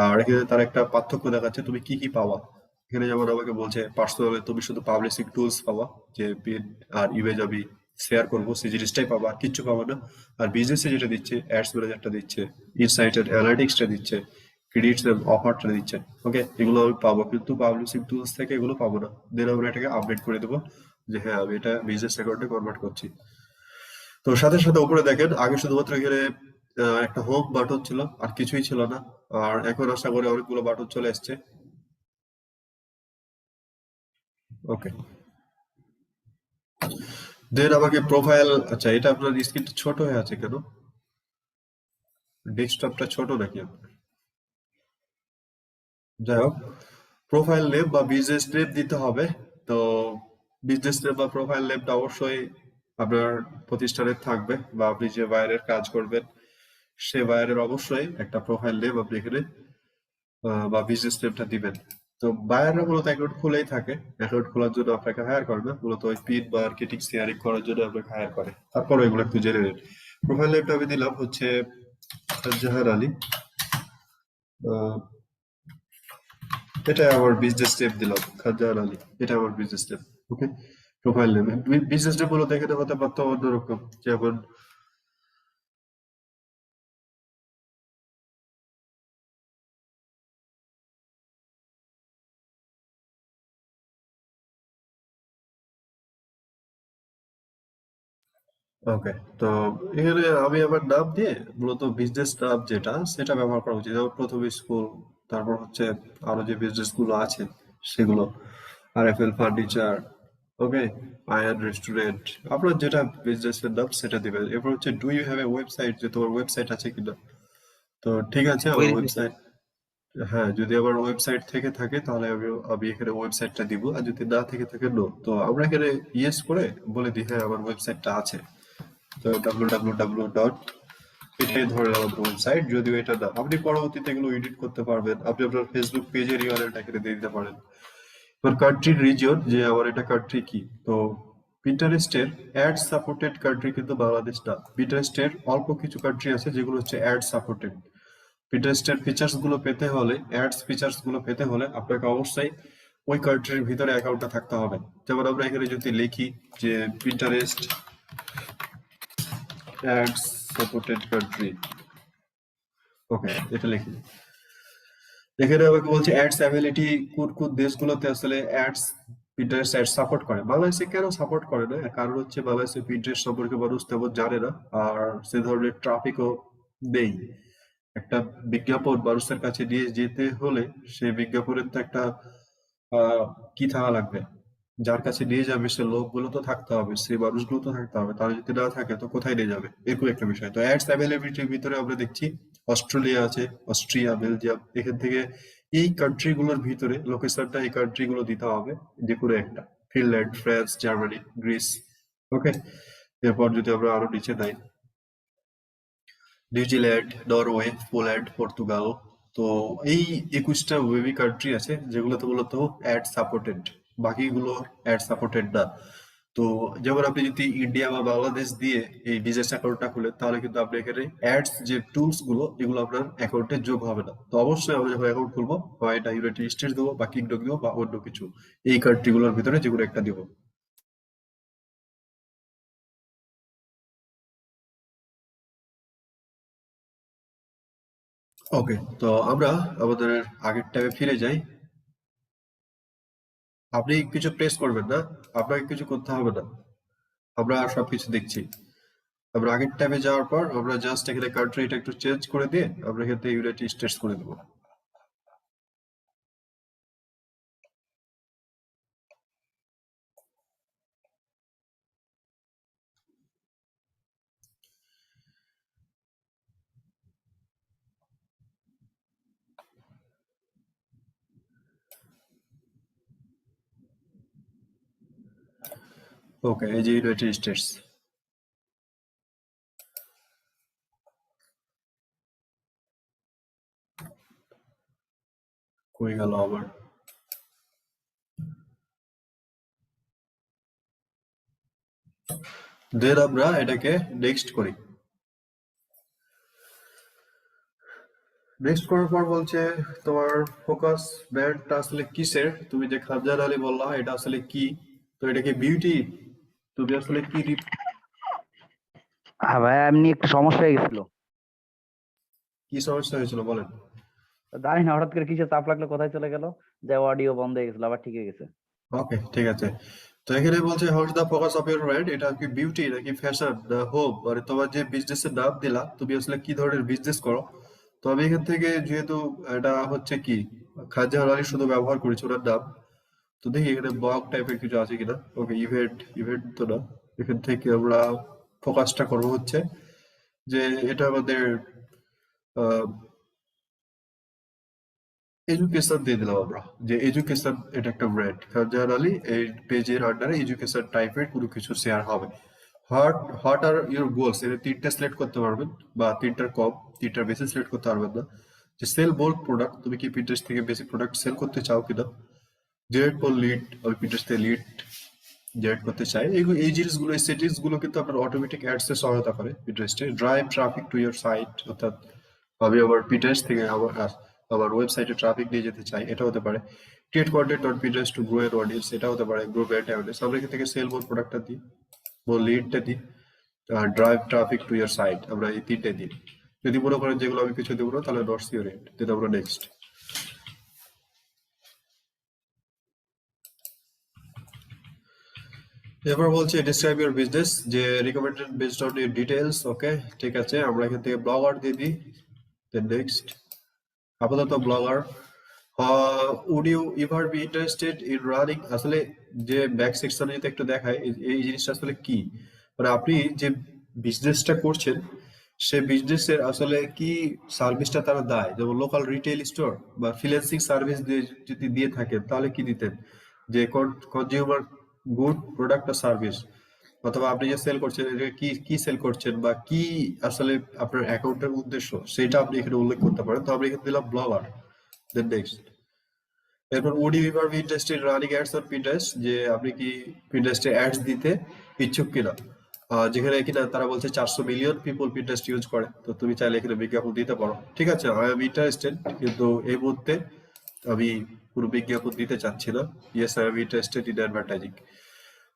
আর এখানে তার একটা পার্থক্য দেখাচ্ছে তুমি কি কি পাওয়া। এখানে যেমন আমাকে বলছে পার্সোনালে তুমি শুধু পাবলিশিং টুলস পাবা, যে পিন আর ইমেজ আমি শেয়ার করবো সেই জিনিসটাই পাবা, আর কিচ্ছু পাবা না। আর বিজনেসে যেটা দিচ্ছে, অ্যাডস ম্যানেজারটা দিচ্ছে, ইনসাইটের অ্যানালিটিক্সটা দিচ্ছে, ক্রেডিটস অফারটা দিচ্ছে, ওকে, এগুলো আমি পাবো, কিন্তু পাবলিশিং টুলস থেকে এগুলো পাবো না। দেন আমরা এটাকে আপডেট করে দেবো যে হ্যাঁ আমি এটা বিজনেস অ্যাকাউন্টে কনভার্ট করছি। তো সাথে সাথে উপরে দেখেন আগে শুধুমাত্র এখানে একটা হোম বাটন ছিল, আর কিছুই ছিল না। আর এখন আশা করি অনেকগুলো বাটন চলে এসছে। ওকে, দেন আমাকে প্রোফাইল, আচ্ছা এটা আপনার স্ক্রিনটা ছোট হয়ে আছে কেন, ডেস্কটপটা ছোট নাকি আপনার? যাই হোক, প্রোফাইল নেম বা বিজনেস নেম দিতে হবে। তো বিজনেস নেম বা প্রোফাইল নেমটা অবশ্যই আপনার প্রতিষ্ঠানের থাকবে, বা আপনি যে বাইরের কাজ করবেন সে বাইরের অবশ্যই একটা প্রোফাইল নেম আপনি এখানে বা বিজনেস নেমটা দিবেন। তো বায়াররা মূলত অ্যাকাউন্ট খুলেই থাকে, অ্যাকাউন্ট খোলার জন্য আপনাকে হায়ার করে না, মূলত ওই পিন মার্কেটিং শেয়ারিং করার জন্য আপনাকে হায়ার করে। তারপরে এগুলো একটু জেনে নিন। প্রোফাইল নেমটা আমি দিলাম হচ্ছে জাহান আলী, এটা আমার বিজনেস নেম দিলাম, খানজাহান আলী, এটা আমার বিজনেস নেম। ওকে, প্রোফাইল নেম। বিজনেস নেম গুলো এখানে হতে পারতো অন্যরকম, যেমন ওকে। তো এখানে আমি আমার নাম দিয়ে মূলত বিজনেস নাম যেটা সেটা ব্যবহার করা উচিত, যেমন প্রথম স্কুল, তারপর হচ্ছে আরো যে বিজনেস গুলো আছে সেগুলো, RFL furniture, okay, Ayan restaurant, আপনার যেটা বিজনেস এর নাম সেটা দিবেন। এরপর হচ্ছে do you have a website, যে তোমার ওয়েবসাইট আছে কিনা। তো ঠিক আছে, আমার ভেরিফিকেশন। ওয়েবসাইট, হ্যাঁ যদি আমার ওয়েবসাইট থেকে থাকে তাহলে আমি এখানে ওয়েবসাইটটা দিব, আর যদি না থেকে থাকে নো। তো আমরা এখানে ইয়েস করে বলে দিই হ্যাঁ আমার ওয়েবসাইটটা আছে। তো www ডট, এটাই ধরে আমাদের ওয়েবসাইট, যদিও এটা না, আপনি পরবর্তীতে এগুলো এডিট করতে পারবেন, আপনি আপনার ফেসবুক পেজের ইউআরএলটা এখানে দিয়ে দিতে পারেন। এবার কান্ট্রি রিজিয়ন, যে আমার এটা কান্ট্রি কি, তো পিন্টারেস্টের অ্যাড সাপোর্টেড কান্ট্রি কিন্তু বাংলাদেশ না। পিন্টারেস্টের অল্প কিছু কান্ট্রি আছে যেগুলো হচ্ছে অ্যাড সাপোর্টেড। পিন্টারেস্টের ফিচার্স গুলো পেতে হলে, অ্যাডস ফিচার্স গুলো পেতে হলে আপনাকে অবশ্যই ওই কান্ট্রির ভিতরে অ্যাকাউন্টটা থাকতে হবে। যেমন আমরা এখানে যদি লিখি যে পিন্টারেস্ট অ্যাডস সাপোর্টেড কান্ট্রি, ওকে, এটা লিখি। এখানে আমাকে বলছে অ্যাডস অ্যাবিলিটি, কোন কোন দেশগুলোতে আসলে অ্যাডস, পিন্টারেস্ট অ্যাড সাপোর্ট করে। বাংলাদেশে কেন সাপোর্ট করে না, এর কারণ হচ্ছে বাংলাদেশে পিন্টারেস্ট সম্পর্কে মানুষ তেমন জানে না, আর সে ধরনের ট্রাফিকও নেই। একটা বিজ্ঞাপন মানুষের কাছে নিয়ে যেতে হলে সেই বিজ্ঞাপনের তো একটা কি থাকা লাগবে, যার কাছে নিয়ে যাবে সে লোকগুলো তো থাকতে হবে, সেই মানুষগুলো তো থাকতে হবে, তারা যদি না থাকে তো কোথায় নিয়ে যাবে, এরকম একটা বিষয়। তো অ্যাডস অ্যাভেলেবিলিটির ভিতরে আমরা দেখছি অস্ট্রেলিয়া আছে, অস্ট্রিয়া, বেলজিয়াম, এখান থেকে এই কান্ট্রি গুলোর ভিতরে লোকেশনটা এই কান্ট্রি গুলো দিতে হবে, যে কোনো একটা, ফিনল্যান্ড, ফ্রান্স, জার্মানি, গ্রিস। ওকে, এরপর যদি আমরা আরো নিচে যাই, নিউজিল্যান্ড, নরওয়ে, পোল্যান্ড, পর্তুগাল। তো এই 21টা ওয়েবি কান্ট্রি আছে যেগুলোতে মূলত অ্যাড সাপোর্টেড, বাকিগুলো অ্যাড সাপোর্টেড না। তো যেমন আপনি যদি ইন্ডিয়া বা বাংলাদেশ দিয়ে এই বিজনেস অ্যাকাউন্টটা খুলেন, তাহলে কিন্তু আপনি এখানে অ্যাডস যে টুলস গুলো এগুলো আপনার অ্যাকাউন্টে যোগ হবে না। তো অবশ্যই আমরা যখন অ্যাকাউন্ট খুলবো, হয় এটা ইউনাইটেড স্টেটস দেবো বা কিংডম দেবো বা অন্য কিছু, এই কান্ট্রি গুলোর ভিতরে যে কোনো একটা দেবো। ওকে, তো আমরা আমাদের আগের ট্যাবে ফিরে যাই। আপনি কিছু প্রেস করবেন না, আপনাকে কিছু করতে হবে না, আমরা সবকিছু দেখছি। আমরা আগের ট্যাবে যাওয়ার পর আমরা জাস্ট এখানে কান্ট্রিটা একটু চেঞ্জ করে দিয়ে আমরা এখান থেকে ইউনাইটেড স্টেটস করে দেবো। ওকে, এই যে ইউনাইটেড স্টেটস। কই গেল আবার? দেন আমরা এটাকে নেক্সট করি। নেক্সট করার পর বলছে তোমার ফোকাস ব্র্যান্ডটা আসলে কিসের, তুমি যে খানজান আলী বললা এটা আসলে কি, তো এটা কি বিউটি, তুমি আসলে কি হ্যাঁ ভাইয়া, এমনি একটু সমস্যা হয়ে গেছিল। কি সমস্যা হয়েছিল বলেন? জানি না হঠাৎ করে কিসে চাপ লাগলো, কোথায় চলে গেল, যে অডিও বন্ধ হয়ে গেছিল, আবার ঠিক হয়ে গেছে। ওকে, ঠিক আছে। তো এখানে বলছে how is the focus of your brand, এটা কি বিউটি নাকি ফ্যাশন না হোম, মানে তোমার যে বিজনেসের নাম দিলা তুমি আসলে কি ধরনের বিজনেস করো। তো আমি এখান থেকে যেহেতু এটা হচ্ছে কি খানজাহান আলী শুধু ব্যবহার করেছি ওনার নাম, তো দেখি এখানে ব্লগ টাইপের কিছু আছে কিনা। ওকে, ইভেন্ট, ইভেন্ট তো না। এখান থেকে আমরা ফোকাসটা করবো হচ্ছে যে এটা আমাদের এডুকেশন দিয়ে দিলাম আমরা, যে এডুকেশন এটা একটা ব্র্যান্ড খানজাহান আলী, এই পেজের আন্ডারে এডুকেশন টাইপের কোনো কিছু শেয়ার হবে। What what are your goals, এটা তিনটা সিলেক্ট করতে পারবেন বা তিনটার কম, তিনটার বেশি সিলেক্ট করতে পারবেন না। যে সেল বোল্ড প্রোডাক্ট, তুমি কি পিন্টারেস্ট থেকে বেশি প্রোডাক্ট সেল করতে চাও কিনা। জেনারেট ফর লিড, আমি পিন্টারেস্ট থেকে লিড জেনারেট করতে চাই। এই জিনিসগুলো, এই সেটিংস গুলো কিন্তু আপনার অটোমেটিক অ্যাডস এর সহায়তা করে পিন্টারেস্টে। Drive traffic to your site, অর্থাৎ আমি আমার পিন্টারেস্ট থেকে আমার ওয়েবসাইটে ট্রাফিক নিয়ে যেতে চাই, এটা হতে পারে। Create content on Pinterest to grow এর অডিয়েন্স, এটা হতে পারে। গ্রো ব্র্যান্ড অ্যাওয়ারনেস, আমরা এখান থেকে সেল বোল্ড প্রোডাক্টটা দিই, লিডটা দিই, drive traffic to your site, আমরা এই তিনটে দিই। যদি মনে করেন যেগুলো আমি কিছু দেবো না, তাহলে নট সিওর ইট দিতে আমরা নেক্সট। এবার বলছে ডিসক্রাইব ইউর বিজনেস, যে recommended based on your details. Okay, ঠিক আছে, আমরা এখান থেকে ব্লগার দিয়ে দিই। দেন নেক্সট, আপাতত blogger. Would you ever be interested in running, আসলে যে ব্যাক সেকশনে যদি একটু দেখায় এই জিনিসটা আসলে কি, মানে আপনি যে বিজনেসটা করছেন সে বিজনেসের আসলে কি সার্ভিসটা তারা দেয়, যেমন লোকাল রিটেল স্টোর বা ফ্রিল্যান্সিং সার্ভিস যদি দিয়ে থাকেন তাহলে কি দিতেন, যে কনজিউমার গুড প্রোডাক্ট বা সার্ভিস, অথবা আপনি যে সেল করছেন এটা কি কি সেল করছেন বা কি আসলে আপনার অ্যাকাউন্টের উদ্দেশ্য, সেটা আপনি এখানে উল্লেখ করতে পারেন। তো আমরা এখানে দিলাম ব্লগার। দেন নেক্সট, এরপর would you ever be interested running ads on Pinterest, যে আপনি কি পিন্টারেস্টে অ্যাডস দিতে ইচ্ছুক কিনা। যেখানে কিনা তারা বলছে 400 মিলিয়ন পিপল পিন্টারেস্ট ইউজ করে, তো তুমি চাইলে এখানে বিজ্ঞাপন দিতে পারো। ঠিক আছে, আই এম ইন্টারেস্টেড, কিন্তু এই মুহূর্তে আমি কোনো বিজ্ঞাপন দিতে চাচ্ছি না। Yes, I am interested in advertising.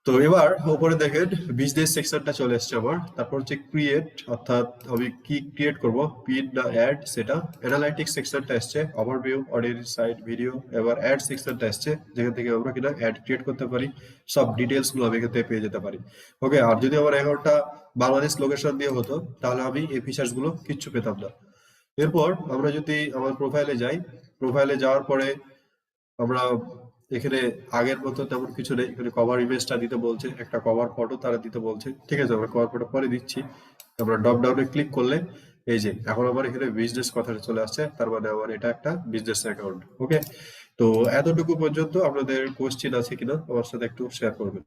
তো এবার উপরে দেখেন বিজনেস সেকশনটা চলে এসছে আমার। তারপর হচ্ছে ক্রিয়েট, অর্থাৎ আমি কি ক্রিয়েট করব, পিন না অ্যাড, সেটা। অ্যানালাইটিক্স সেকশনটা এসছে, ওভারভিউ, অডিয়েন্স সাইট, ভিডিও। এবার অ্যাড সেকশনটা এসছে, যেখান থেকে আমরা কিনা অ্যাড ক্রিয়েট করতে পারি, সব ডিটেলস গুলো আমি এখান থেকে পেয়ে যেতে পারি। ওকে, আর যদি আমার অ্যাকাউন্টটা বাংলাদেশ লোকেশন দিয়ে হতো তাহলে আমি এই ফিচার্স গুলো কিচ্ছু পেতাম না। এরপর আমরা যদি আমার প্রোফাইলে যাই, প্রোফাইলে যাওয়ার পরে আমরা এখানে আগের মতো তেমন কিছু নেই, এখানে কভার ইমেজটা দিতে বলছে, একটা কভার ফটো তারা দিতে বলছে। ঠিক আছে, আমরা কভার ফটো পরে দিচ্ছি। আমরা ড্রপ ডাউনে ক্লিক করলে এই যে এখন আমার এখানে বিজনেস কথাটা চলে আসছে, তার মানে আমার এটা একটা বিজনেস অ্যাকাউন্ট। ওকে, তো এতটুকু পর্যন্ত আপনাদের কোশ্চেন আছে কিনা আমার সাথে একটু শেয়ার করবেন।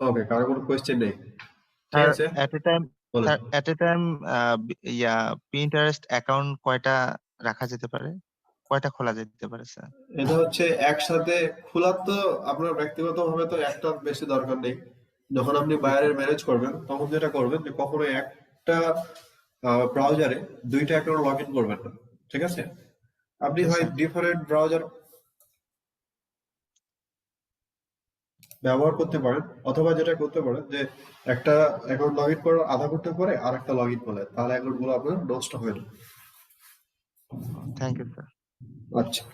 ওকে, কারো কোনো কোশ্চেন নেই? ঠিক স্যার আছে, এট এ টাইম বলেন। স্যার এট এ টাইম পিন্টারেস্ট অ্যাকাউন্ট কয়টা রাখা যেতে পারে, কয়টা খোলা যেতে পারে স্যার? এটা হচ্ছে একসাথে খোলার তো আপনার ব্যক্তিগতভাবে তো একটার বেশি দরকার নেই। যখন আপনি বাইরের ম্যানেজ করবেন তখন যেটা করবেন যে কখনো একটা ব্রাউজারে দুইটা অ্যাকাউন্ট লগ ইন করবেন না। ঠিক আছে, আপনি হয় স্যার ডিফারেন্ট ব্রাউজার ব্যবহার করতে পারেন, অথবা যেটা করতে পারেন যে একটা অ্যাকাউন্ট লগ ইন করার আধা ঘন্টা পরে আর একটা লগ ইন করলেন, তাহলে অ্যাকাউন্ট গুলো আপনার নষ্ট হয় না। Thank you sir. আচ্ছা,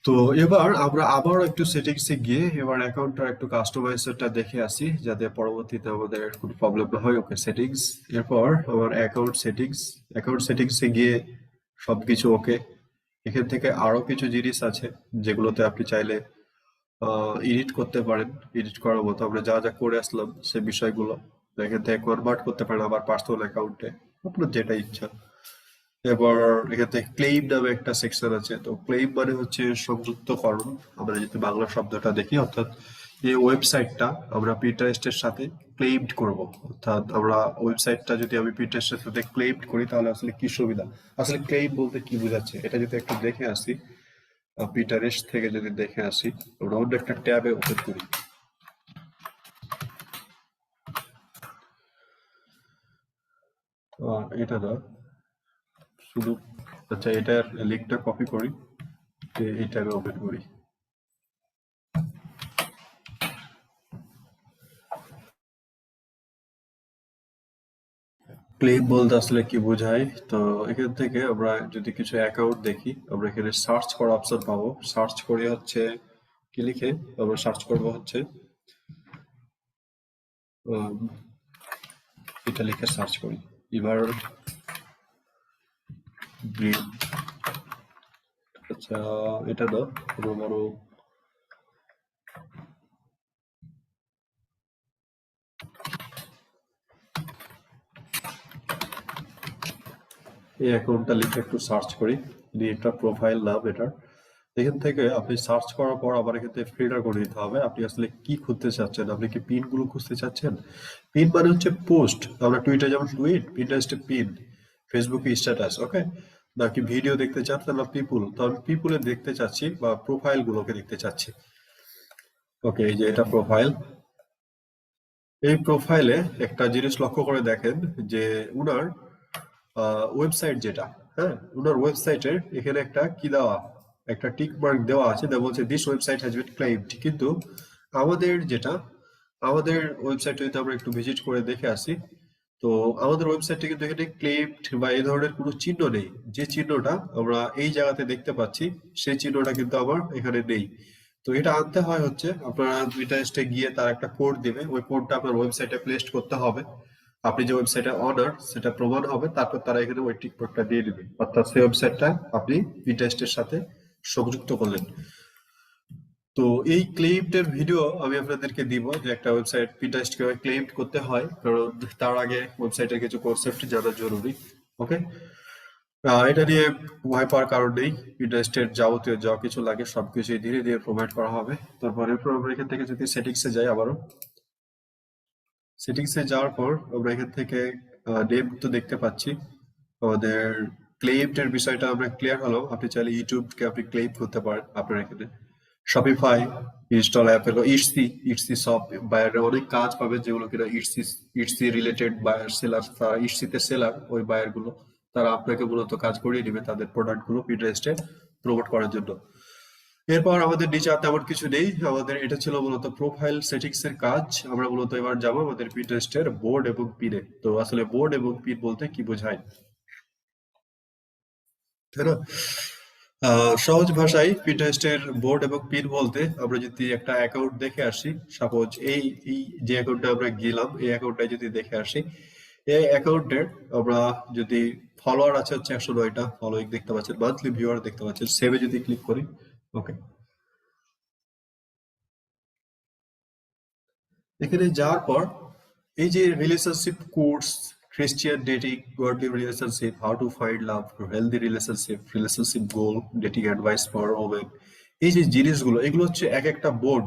তো এবার আমরা আবার একটু সেটিংসে গিয়ে এবার অ্যাকাউন্টটা একটু কাস্টমাইজারটা দেখে আসি, যাতে পরবর্তীতে আমাদের কোনো প্রবলেম না হয়। ওকে, সেটিংস, এরপর আমার অ্যাকাউন্ট সেটিংসে গিয়ে সবকিছু ওকে। এখান থেকে আরো কিছু জিনিস আছে যেগুলোতে আপনি চাইলে এডিট করতে পারেন। এডিট করার মতো আমরা যা যা করে আসলাম সে বিষয়গুলো এখান থেকে কনভার্ট করতে পারেন আবার পার্সোনাল অ্যাকাউন্টে, আপনার যেটা ইচ্ছা। এবার এখান থেকে ক্লেইম নামে একটা সেকশন আছে। তো ক্লেইম মানে হচ্ছে সংযুক্তকরণ, আমরা যদি বাংলা শব্দটা দেখি, অর্থাৎ এই ওয়েবসাইটটা আমরা পিন্টারেস্টের সাথে ক্লেইমড করব। অর্থাৎ আমরা ওয়েবসাইটটা যদি আমি পিন্টারেস্টের সাথে ক্লেইমড করি তাহলে আসলে কি সুবিধা, আসলে ক্লেইম বলতে কি বোঝাচ্ছে এটা যদি একটু দেখে আসি, পিন্টারেস্ট থেকে যদি দেখে আসি, আমরা অন্য একটা ট্যাবে ওপেন করি। এটা না, শুধু, আচ্ছা এটার লিঙ্কটা কপি করি, এই ট্যাবে ওপেন করি। ক্লেম বলতে আসলে কি বোঝায়? তো এখান থেকে আমরা যদি কিছু অ্যাকাউন্ট দেখি, আমরা এখানে সার্চ করা অপশন পাবো। সার্চ করে হচ্ছে কি লিখে আমরা সার্চ করব হচ্ছে উম, এটা লিখে সার্চ করি। এবার গ্রিন, আচ্ছা এটা না, কোনো বড় এই অ্যাকাউন্টটা লিখে একটু সার্চ করি, দিয়ে একটা প্রোফাইল নাম এটার। এখান থেকে আপনি সার্চ করার পর আবার এখান থেকে ফিল্টার করে দিতে হবে আপনি আসলে কি খুঁজতে চাচ্ছেন। আপনি কি পিন গুলো খুঁজতে চাচ্ছেন? পিন মানে হচ্ছে পোস্ট, আমরা টুইটার যেমন টুইট, পিন্টারেস্টে পিন, ফেসবুকে স্ট্যাটাস। ওকে, নাকি ভিডিও দেখতে চাচ্ছেন না পিপুল, তো আমি পিপুলে দেখতে চাচ্ছি বা প্রোফাইল গুলোকে দেখতে চাচ্ছি। ওকে, এই যে এটা প্রোফাইল। এই প্রোফাইলে একটা জিনিস লক্ষ্য করে দেখেন যে উনার ওয়েবসাইট যেটা, হ্যাঁ ওনার ওয়েবসাইটের এখানে একটা কি দেওয়া, একটা টিক মার্ক দেওয়া আছে, যা বলছে this website has been claimed. কিন্তু আমাদের যেটা, আমাদের ওয়েবসাইটে যদি আমরা একটু ভিজিট করে দেখে আসি, তো আমাদের ওয়েবসাইটে কিন্তু এখানে ক্লেইমড বা এই ধরনের কোনো চিহ্ন নেই। যে চিহ্নটা আমরা এই জায়গাতে দেখতে পাচ্ছি সেই চিহ্নটা কিন্তু আমার এখানে নেই। তো এটা আনতে হয় হচ্ছে আপনারা টুইটারে গিয়ে তার একটা কোড দিবে, ওই কোডটা আপনার ওয়েবসাইটে পেস্ট করতে হবে। আপনি যে ওয়েবসাইটে অনার সেটা প্রমাণ হবে, তারপর তারা এখানে ওই টিক মার্কটা দিয়ে দিবে, অর্থাৎ সেই ওয়েবসাইটটা আপনি পিন্টারেস্টের সাথে সংযুক্ত করলেন। তো এই ক্লেইমড ভিডিও আমি আপনাদেরকে দিব, যে একটা ওয়েবসাইট পিন্টারেস্ট কিভাবে ক্লেইমড করতে হয়, কারণ তার আগে ওয়েবসাইটের কিছু কনসেপ্ট জানা জরুরি। ওকে, এটা নিয়ে ভয় পাওয়ার কারণ নেই। পিন্টারেস্টের যাবতীয় যা কিছু লাগে সবকিছুই ধীরে ধীরে প্রোভাইড করা হবে। তারপরে আমরা এখান থেকে যদি সেটিংসে যাই, আবারও সেটিংসে যাওয়ার পর আমরা এখান থেকে নেম তো দেখতে পাচ্ছি, আমাদের ক্লেইমড এর বিষয়টা আমরা ক্লিয়ার হলো। আপনি চাইলে ইউটিউবকে আপনি ক্লেইম করতে পারেন আপনার এখানে। শপিফাই, ইনস্টল অ্যাপেল, ইটসি সব বায়ারের অনেক কাজ পাবেন, যেগুলো কিনা ইটসি রিলেটেড বায়ার সেলার, তারা ইটসিতে সেলার, ওই বায়ার গুলো তারা আপনাকে মূলত কাজ করিয়ে দিবে তাদের প্রোডাক্ট গুলো পিন্টারেস্টে প্রমোট করার জন্য। এরপর আমাদের নিচে আর তেমন কিছু নেই, আমাদের এটা ছিল মূলত প্রোফাইল সেটিংস এর কাজ। আমরা মূলত এবার যাবো আমাদের পিন্টারেস্টের বোর্ড এবং পিনে। তো আসলে বোর্ড এবং পিন বলতে কি বোঝায়, তাই না? সহজ ভাষায় পিন্টারেস্টের বোর্ড এবং পিন বলতে আমরা যদি একটা অ্যাকাউন্ট দেখে আসি, সাপোজ এই এই যে অ্যাকাউন্টে আমরা গেলাম এই অ্যাকাউন্টটা যদি দেখে আসি, এই অ্যাকাউন্টের আমরা যদি ফলোয়ার আছে হচ্ছে 109টা ফলোইং দেখতে পাচ্ছেন, মান্থলি ভিউয়ার দেখতে পাচ্ছেন, সেভে যদি ক্লিক করি, ওকে, এখানে যাওয়ার পর এই যে relationship course, Christian dating, godly relationship, how to find love, healthy relationship, relationship goal, dating advice for women, এই যে জিনিসগুলো এগুলো হচ্ছে এক একটা বোর্ড,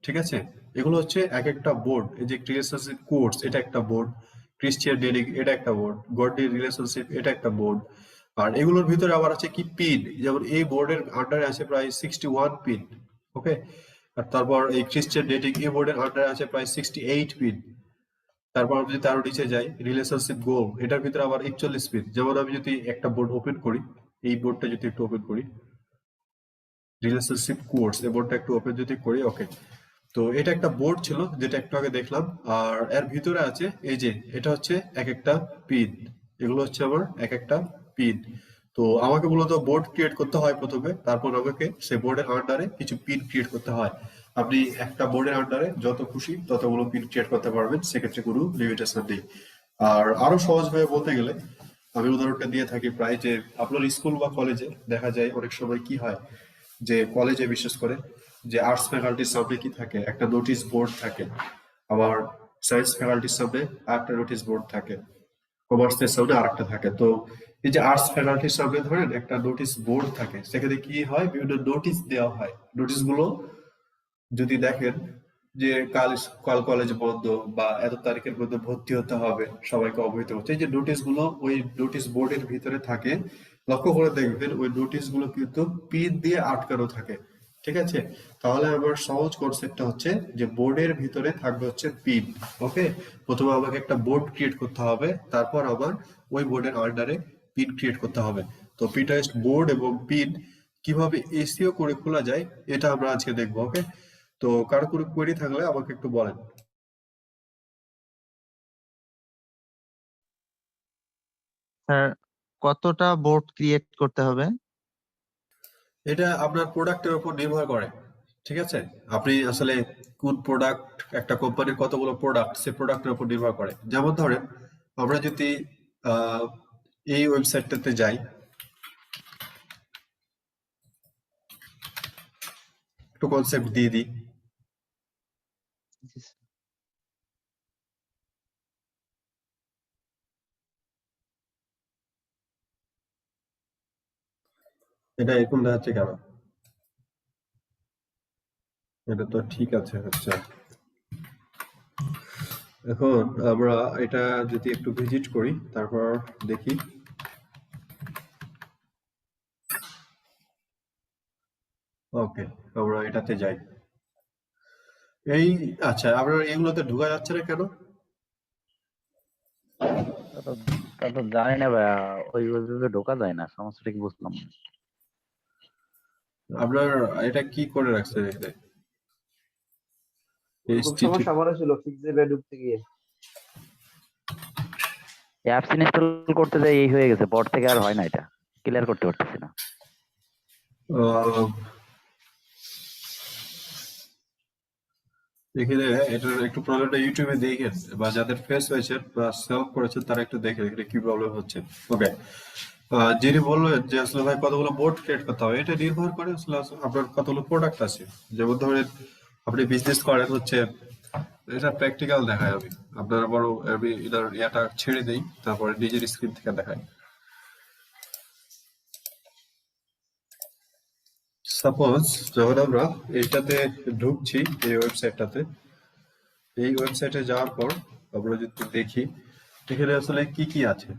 ঠিক আছে? এগুলো হচ্ছে এক একটা বোর্ড। এই যে রিলেশনশিপ কোর্স এটা একটা বোর্ড, ক্রিশ্চিয়ান ডেটিং এটা একটা বোর্ড, গডলি রিলেশনশিপ এটা একটা বোর্ড। আর এগুলোর ভিতরে আবার আছে কি পিন, যেমন এই বোর্ডের আন্ডারে আছে প্রায় 61 পিন, ওকে। আর তারপর এই ক্রিশ্চিয়ান ডেটিং এই বোর্ডের আন্ডারে আছে প্রায় 68 পিন। তারপর আমি যদি আরো নিচে যাই, রিলেশনশিপ গোল এটার ভিতরে আবার 41 পিন। যেমন আমি যদি একটা বোর্ড ওপেন করি, এই বোর্ডটা যদি একটু ওপেন করি, রিলেশনশিপ কোর্স এই বোর্ডটা একটু ওপেন যদি করি, ওকে। তো এটা একটা বোর্ড ছিল যেটা একটু আগে দেখলাম, আর এর ভিতরে আছে এই যে এটা হচ্ছে এক একটা পিন, এগুলো হচ্ছে আমার এক একটা পিন। তো আমাকে মূলত বোর্ড ক্রিয়েট করতে হয় প্রথমে, তারপর আমাকে সেই বোর্ডের আন্ডারে কিছু পিন ক্রিয়েট করতে হয়। আপনি একটা বোর্ডের আন্ডারে যত খুশি ততগুলো পিন ক্রিয়েট করতে পারবেন, সেক্ষেত্রে কোনো লিমিটেশন নেই। আর আরো সহজভাবে বলতে গেলে আমি উদাহরণটা দিয়ে থাকি প্রায়, যে আপনার স্কুল বা কলেজে দেখা যায় অনেক সময় কি হয়, যে কলেজে বিশেষ করে যে আর্টস ফ্যাকাল্টির সামনে কি থাকে, একটা নোটিশ বোর্ড থাকে, আবার সায়েন্স ফ্যাকাল্টির সামনে আরেকটা নোটিশ বোর্ড থাকে, কমার্সের সামনে আরেকটা থাকে। তো এই যে আর্টস ফ্যাকাল্টির সামনে ধরেন একটা নোটিশ বোর্ড থাকে, সেখানে কি হয়, বিভিন্ন নোটিশ দেওয়া হয়। নোটিশ গুলো যদি দেখেন যে কাল কাল কলেজ বন্ধ, বা এত তারিখের মধ্যে ভর্তি হতে হবে, সবাইকে অবহিত হচ্ছে, এই যে নোটিশ গুলো ওই নোটিশ বোর্ডের ভিতরে থাকে, লক্ষ্য করে দেখবেন ওই নোটিশ গুলো কিন্তু পিন দিয়ে আটকানো থাকে, ঠিক আছে? তাহলে আমার সহজ কনসেপ্টটা হচ্ছে যে বোর্ডের ভিতরে থাকবে হচ্ছে পিন, ওকে। প্রথমে আমাকে একটা বোর্ড ক্রিয়েট করতে হবে, তারপর আবার ওই বোর্ডের আন্ডারে পিন ক্রিয়েট করতে হবে। তো পিন্টারেস্ট বোর্ড এবং পিন কিভাবে এসিও করে খোলা যায় এটা আমরা আজকে দেখবো, ওকে। তো কারো কোনো কোয়েরি থাকলে আমাকে একটু বলেন। স্যার, কতটা বোর্ড ক্রিয়েট করতে হবে? এটা আপনার প্রোডাক্টের উপর নির্ভর করে, ঠিক আছে? আপনি আসলে কোন প্রোডাক্ট, একটা কোম্পানির কতগুলো প্রোডাক্ট, সে প্রোডাক্টের উপর নির্ভর করে। যেমন ধরেন আমরা যদি আহ, এই ওয়েবসাইটটাতে যাই, একটু কনসেপ্ট দিয়ে দিই। জি, স্যার। এটা এরকম দেখাচ্ছে কেন? এটা তো ঠিক আছে, আচ্ছা। এখন আমরা এটা যদি একটু ভিজিট করি, তারপর দেখি, ওকে, আমরা এটাতে যাই। এই, আচ্ছা, আপনার এগুলোতে ঢোকা যাচ্ছে না কেন? তা তো তা তো জানি না ভাইয়া, ওই ওইভাবে ঢোকা যায় না, সমস্যাটা কি বুঝলাম না। আপনার এটা কি করে রাখছে এখানে? ওরকম সমস্যা আমার ছিল ফিক্সিবলে ঢুকতে গিয়ে। অ্যাপস ইনস্টল করতে যাই এই হয়ে গেছে, পর থেকে আর হয় না, এটা ক্লিয়ার করতে পারতেছি না। আহ, এখানে এটার একটু প্রবলেমটা ইউটিউবে দেখেন, বা যাদের ফেস হয়েছে বা সেভ করেছেন তারা একটু দেখেন এখানে কি প্রবলেম হচ্ছে, ওকে। যিনি বললেন যে আসলে ভাই কতগুলো বোর্ড ক্রিয়েট করতে হবে, এটা নির্ভর করে আসলে আপনার কতগুলো প্রোডাক্ট আছে। যেমন ধরেন আপনি বিজনেস করেন হচ্ছে, এটা প্র্যাকটিক্যাল দেখায় আমি, আপনারা বড় আমি এটার ইয়াটা ছেড়ে দেই, তারপরে নিজের স্ক্রিন থেকে দেখাই। সাপোজ যখন আমরা এইটাতে ঢুকছি, এই ওয়েবসাইটটাতে, এই ওয়েবসাইটে যাওয়ার পর আমরা যদি দেখি এখানে আসলে কি কি আছে,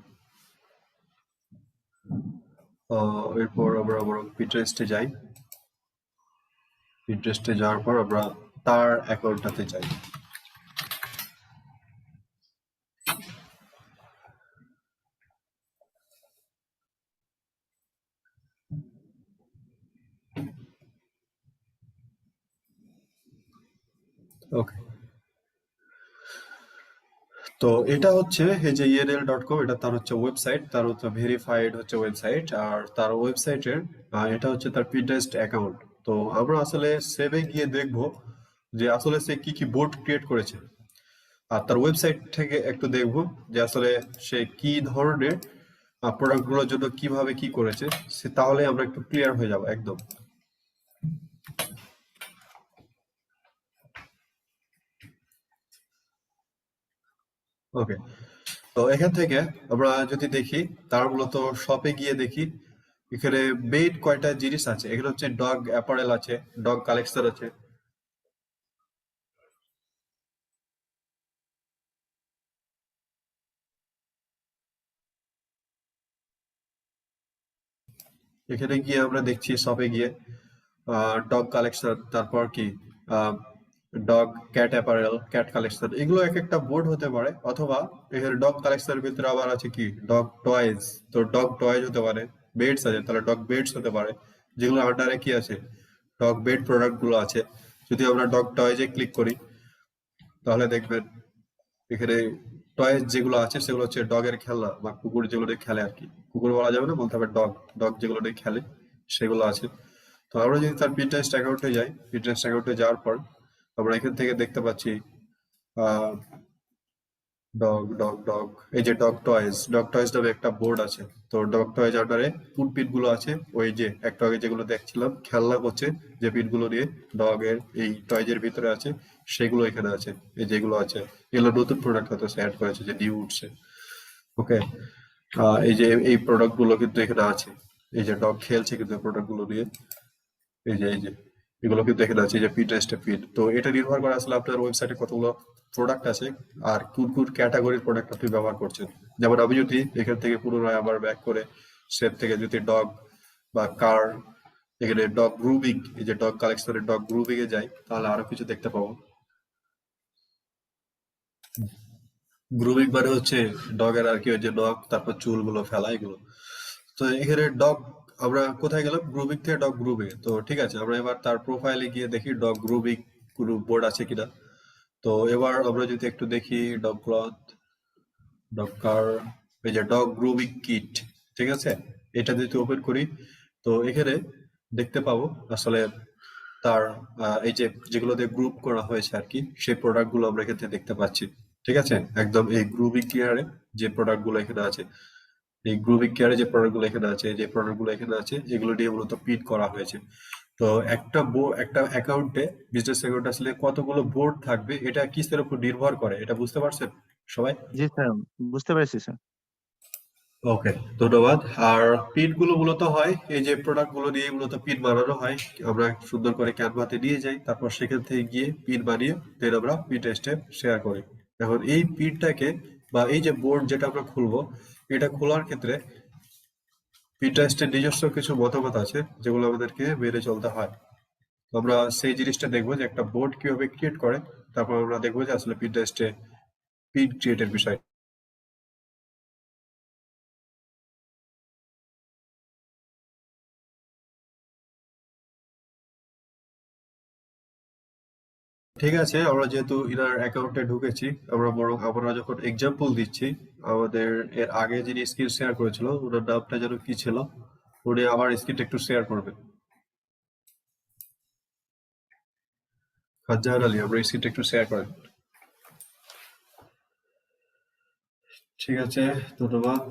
এরপর আমরা আবার পিন্টারেস্টে যাই। পিন্টারেস্টে যাওয়ার পর আমরা তার অ্যাকাউন্টটাতে যাই। ওকে, তো এটা হচ্ছে এই যে ENL.com, এটা তার হচ্ছে ওয়েবসাইট, তার হচ্ছে ভেরিফাইড হচ্ছে ওয়েবসাইট, আর তার ওয়েবসাইটের এটা হচ্ছে তার পিন্টারেস্ট অ্যাকাউন্ট। তো আমরা আসলে সেভে গিয়ে দেখবো যে আসলে সে কি কি বোর্ড ক্রিয়েট করেছে, আর তার ওয়েবসাইট থেকে একটু দেখবো যে আসলে সে কি ধরনের প্রোডাক্ট গুলোর জন্য কিভাবে কি করেছে, সে তাহলে আমরা একটু ক্লিয়ার হয়ে যাবো একদম। ওকে, তো এখান থেকে আমরা যদি দেখি, তার মূলত শপে গিয়ে দেখি এখানে মেইন কয়টা জিনিস আছে। এখানে হচ্ছে ডগ অ্যাপারেল আছে, ডগ কালেকশন আছে, এখানে গিয়ে আমরা দেখছি শপে গিয়ে ডগ কালেকশন, তারপর কি dog cat apparel, cat collection, এগুলো এক একটা বোর্ড হতে পারে। অথবা এখানে ডগ কালেকশনের ভিতরে আবার আছে কি ডগ টয়েজ, তো ডগ টয়েজ হতে পারে। বেডস আছে, তাহলে ডগ বেডস হতে পারে, যেগুলো আন্ডারে কি আছে ডগ বেড প্রোডাক্ট গুলো আছে। যদি আমরা ডগ টয়েজে ক্লিক করি তাহলে দেখবেন এখানে টয়েস যেগুলো আছে সেগুলো হচ্ছে ডগের খেলনা বা কুকুর যেগুলো দিয়ে খেলে আর কি, কুকুর বলা যাবে না, বলতে হবে ডগ, ডগ যেগুলো দিয়ে খেলে সেগুলো আছে। তো আমরা যদি তার পিন্টারেস্ট অ্যাকাউন্টে যাই, পিন্টারেস্ট অ্যাকাউন্টে যাওয়ার পর আমরা এখান থেকে দেখতে পাচ্ছি আহ ডগ ডগ ডগ, এই যে ডগ টয়েস, ডগ টয়েস নামে একটা বোর্ড আছে। তো ডগ টয়েস আন্ডারে কোন পিন গুলো আছে, ওই যে একটু আগে যেগুলো দেখছিলাম খেলনা করছে, যে পিন গুলো নিয়ে ডগ এর এই টয়েজ এর ভিতরে আছে, সেগুলো এখানে আছে। এই যেগুলো আছে এগুলো নতুন প্রোডাক্ট হয়তো অ্যাড করেছে, যে নিউ উঠছে। ওকে, এই যে এই প্রোডাক্ট গুলো কিন্তু এখানে আছে। এই যে ডগ খেলছে কিন্তু প্রোডাক্ট গুলো নিয়ে, এই যে এগুলো কিন্তু এখানে আছে, এই যে পিন্টারেস্টে পিন। তো এটা নির্ভর করে আসলে আপনার ওয়েবসাইটে কতগুলো প্রোডাক্ট আছে আর কোন কোন ক্যাটাগরির প্রোডাক্ট আপনি ব্যবহার করছেন। যেমন আমি যদি এখান থেকে পুনরায় আবার ব্যাক করে সেভ থেকে যদি ডগ বা কার, এখানে ডগ গ্রুমিং, এই যে ডগ কালেকশনের ডগ গ্রুমিং এ যাই, তাহলে আরো কিছু দেখতে পাবো। গ্রুমিং মানে হচ্ছে ডগের আর কি, ওই যে নখ, তারপর চুলগুলো ফেলা, এগুলো। তো এখানে ডগ, আমরা কোথায় গেলাম, গ্রুমিং থেকে ডগ গ্রুমিং। তো ঠিক আছে, আমরা এবার তার প্রোফাইলে গিয়ে দেখি ডগ গ্রুমিং কোনো বোর্ড আছে কিনা। তো এবার আমরা যদি একটু দেখি ডগ ক্লথ, ডগ কার, এই যে ডগ গ্রুমিং কিট, ঠিক আছে, এটা যদি ওপেন করি তো এখানে দেখতে পাবো আসলে তার এই যে যেগুলো দিয়ে গ্রুপ করা হয়েছে আর কি, সেই প্রোডাক্ট গুলো আমরা এখান থেকে দেখতে পাচ্ছি। ঠিক আছে, একদম এই গ্রুমিং কেয়ারে যে প্রোডাক্ট গুলো এখানে আছে, এই গ্রুমিং কেয়ারে যে প্রোডাক্ট গুলো এখানে আছে, যে প্রোডাক্ট গুলো এখানে আছে, এগুলো দিয়ে মূলত পিন করা হয়েছে। তো একটা অ্যাকাউন্টে, বিজনেস অ্যাকাউন্টে আসলে কতগুলো বোর্ড থাকবে এটা কিসের উপর নির্ভর করে, এটা বুঝতে পারছেন সবাই? জি স্যার, বুঝতে পেরেছি স্যার। ওকে, ধন্যবাদ। আর পিন গুলো মূলত হয় এই যে প্রোডাক্ট গুলো নিয়ে মূলত পিন বানানো হয়। আমরা সুন্দর করে ক্যানভাতে নিয়ে যাই, তারপর সেখান থেকে গিয়ে পিন বানিয়ে দেন আমরা পিনটেস্টে শেয়ার করি। এখন এই পিনটাকে বা এই যে বোর্ড যেটা আমরা খুলবো, এটা খোলার ক্ষেত্রে পিনটেস্টের নিজস্ব কিছু মতামত আছে যেগুলো আমাদেরকে মেনে চলতে হয়। তো আমরা সেই জিনিসটা দেখবো যে একটা বোর্ড কিভাবে ক্রিয়েট করে, তারপর আমরা দেখবো যে আসলে পিনটেস্টে পিন ক্রিয়েটের বিষয়। ঠিক আছে, আমরা যেহেতু ইনার অ্যাকাউন্টে ঢুকেছি, আমরা যখন এক্সাম্পল দিচ্ছি, আমাদের এর আগে যিনি স্ক্রিন শেয়ার করেছিল ওনার নামটা যেন কি ছিল, উনি আমার স্ক্রিনটা একটু শেয়ার করবেন। খানজাহান আলী, আমরা স্ক্রিনটা একটু শেয়ার করেন। ঠিক আছে, ধন্যবাদ।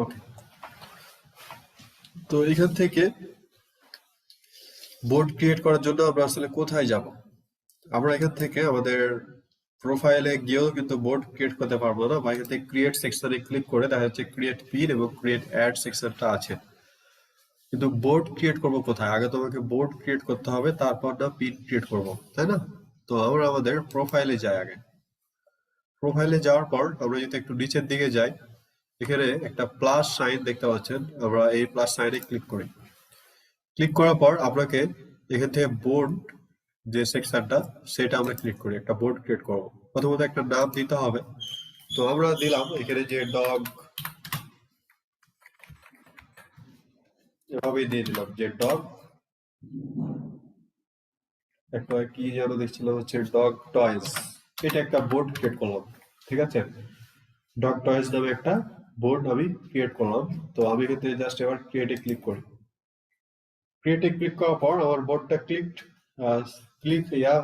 ওকে, তো এখান থেকে বোর্ড ক্রিয়েট করার জন্য আমরা আসলে কোথায় যাব? আমরা এখান থেকে আমাদের প্রোফাইলে গিয়েও কিন্তু বোর্ড ক্রিয়েট করতে পারবো না, বা এখান থেকে ক্রিয়েট সেকশনে ক্লিক করে দেখা যাচ্ছে ক্রিয়েট পিন এবং ক্রিয়েট অ্যাড সেকশনটা আছে। কিন্তু বোর্ড ক্রিয়েট করব কোথায়? আগে তোমাকে বোর্ড ক্রিয়েট করতে হবে, তারপর না পিন ক্রিয়েট করব, তাই না? তো আমরা আমাদের প্রোফাইলে যাই আগে। প্রোফাইলে যাওয়ার পর আমরা যদি একটু নিচের দিকে যাই, এখানে একটা প্লাস সাইন দেখতে পাচ্ছেন, আমরা এই প্লাস সাইনে ক্লিক করি। ক্লিক করার পর আপনাকে এখান থেকে বোর্ড যে সেকশনটা, সেটা আমরা ক্লিক করি, একটা বোর্ড ক্রিয়েট করব। প্রথমত একটা নাম দিতে হবে। তো আমরা দিলাম এখানে যে ডগ, এভাবেই দিয়ে দিলাম যে ডগ একটা কি যেন দেখছিলাম হচ্ছে ডগ টয়েস, এটা একটা বোর্ড ক্রিয়েট করলাম। ঠিক আছে, ডগ টয়েস নামে একটা বোর্ড আমি ক্রিয়েট করলাম। তো আমি কিন্তু জাস্ট এবার ক্রিয়েটে ক্লিক করি। ক্রিয়েটে ক্লিক করার পর আমার বোর্ডটা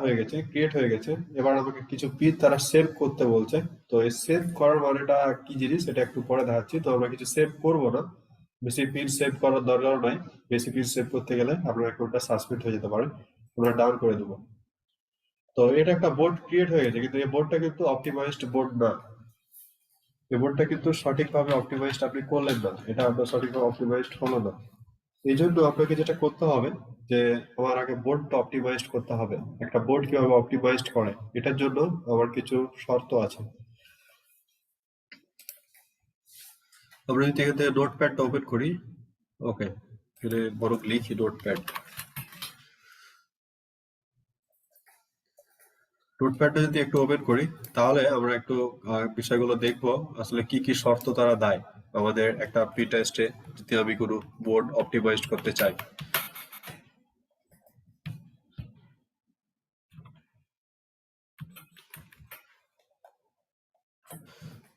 হয়ে গেছে, ক্রিয়েট হয়ে গেছে। এবার আমাকে কিছু পিন তারা সেভ করতে বলছে। তো এই সেভ করার মানেটা কি জিনিস এটা একটু পরে দেখাচ্ছি। তো আমরা কিছু সেভ করবো না, বেশি পিন সেভ করার দরকার নাই। বেশি পিন সেভ করতে গেলে আপনার অ্যাকাউন্টটা সাসপেন্ড হয়ে যেতে পারে, আমরা ডাউন করে দেবো। তো এটা একটা বোর্ড ক্রিয়েট হয়ে গেছে, কিন্তু এই বোর্ডটা কিন্তু অপটিমাইজড বোর্ড না। এই বোর্ডটা কিন্তু সঠিকভাবে অপটিমাইজড আপনি করলেন না, এটা আপনার সঠিকভাবে অপটিমাইজড হলো না। এই জন্য আপনাকে যেটা করতে হবে যে আমার আগে বোর্ডটা অপটিমাইজড করতে হবে। একটা বোর্ড কিভাবে অপটিমাইজড করে এটার জন্য আমার কিছু শর্ত আছে। আমরা যদি এখান থেকে নোটপ্যাডটা ওপেন করি, ওকে, এখানে বরং লিখি নোটপ্যাডটা যদি একটু ওপেন করি, তাহলে আমরা একটু বিষয়গুলো দেখবো আসলে কি কি শর্ত তারা দেয় আমাদের একটা প্রি টেস্টে যদি আমি কোনো বোর্ড অপটিমাইজড করতে চাই।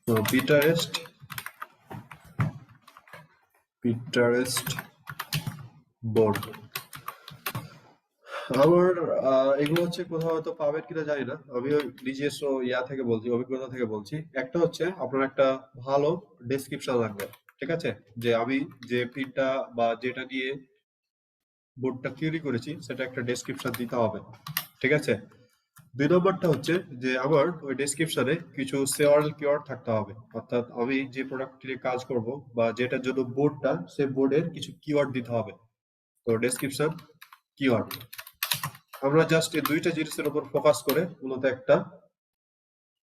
তো পিন্টারেস্ট বোর্ড আমার এগুলো হচ্ছে কোথাও হয়তো পাবেন কিনা জানি না, আমি ওই নিজস্ব থেকে বলছি, অভিজ্ঞতা থেকে বলছি। একটা হচ্ছে আপনার একটা ভালো ডেসক্রিপশন লাগবে। ঠিক আছে, যে আমি যে পিনটা বা যেটা নিয়ে বোর্ডটা তৈরি করেছি সেটা একটা ডেসক্রিপশন দিতে হবে। ঠিক আছে, 2 নম্বরটা হচ্ছে যে আমার ওই ডেসক্রিপশনে কিছু সেওয়ার্ড কিওয়ার্ড থাকতে হবে, অর্থাৎ আমি যে প্রোডাক্ট নিয়ে কাজ করব বা যেটার জন্য বোর্ডটা, সেই বোর্ডের কিছু কিওয়ার্ড দিতে হবে। তো ডেসক্রিপশন, কিওয়ার্ড, আমরা জাস্ট এই দুইটা জিনিসের উপর ফোকাস করে মূলত একটা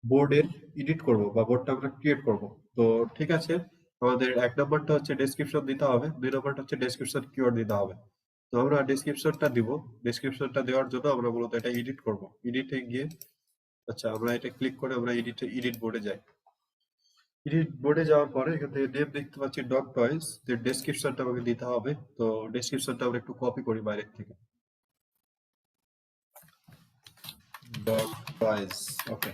বোর্ডের এডিট করব বা বোর্ডটা আমরা ক্রিয়েট করব। তো ঠিক আছে, আমাদের 1 নম্বরটা হচ্ছে ডেসক্রিপশন দিতে হবে, 2 নম্বরটা হচ্ছে ডেসক্রিপশন কিওয়ার্ড দিতে হবে। তো আমরা ডেসক্রিপশনটা দিব। ডেসক্রিপশনটা দেওয়ার জন্য আমরা মূলত এটা এডিট করব। এডিটে গিয়ে, আচ্ছা, আমরা এটা ক্লিক করে আমরা এডিট বোর্ডে যাই। এডিট বোর্ডে যাওয়ার পরে এখান থেকে নেম দেখতে পাচ্ছি ডগ টয়েস, যে ডেসক্রিপশনটা আমাকে দিতে হবে। তো ডেসক্রিপশনটা আমরা একটু কপি করি বাইরের থেকে, ডগ টয়েস, ওকে,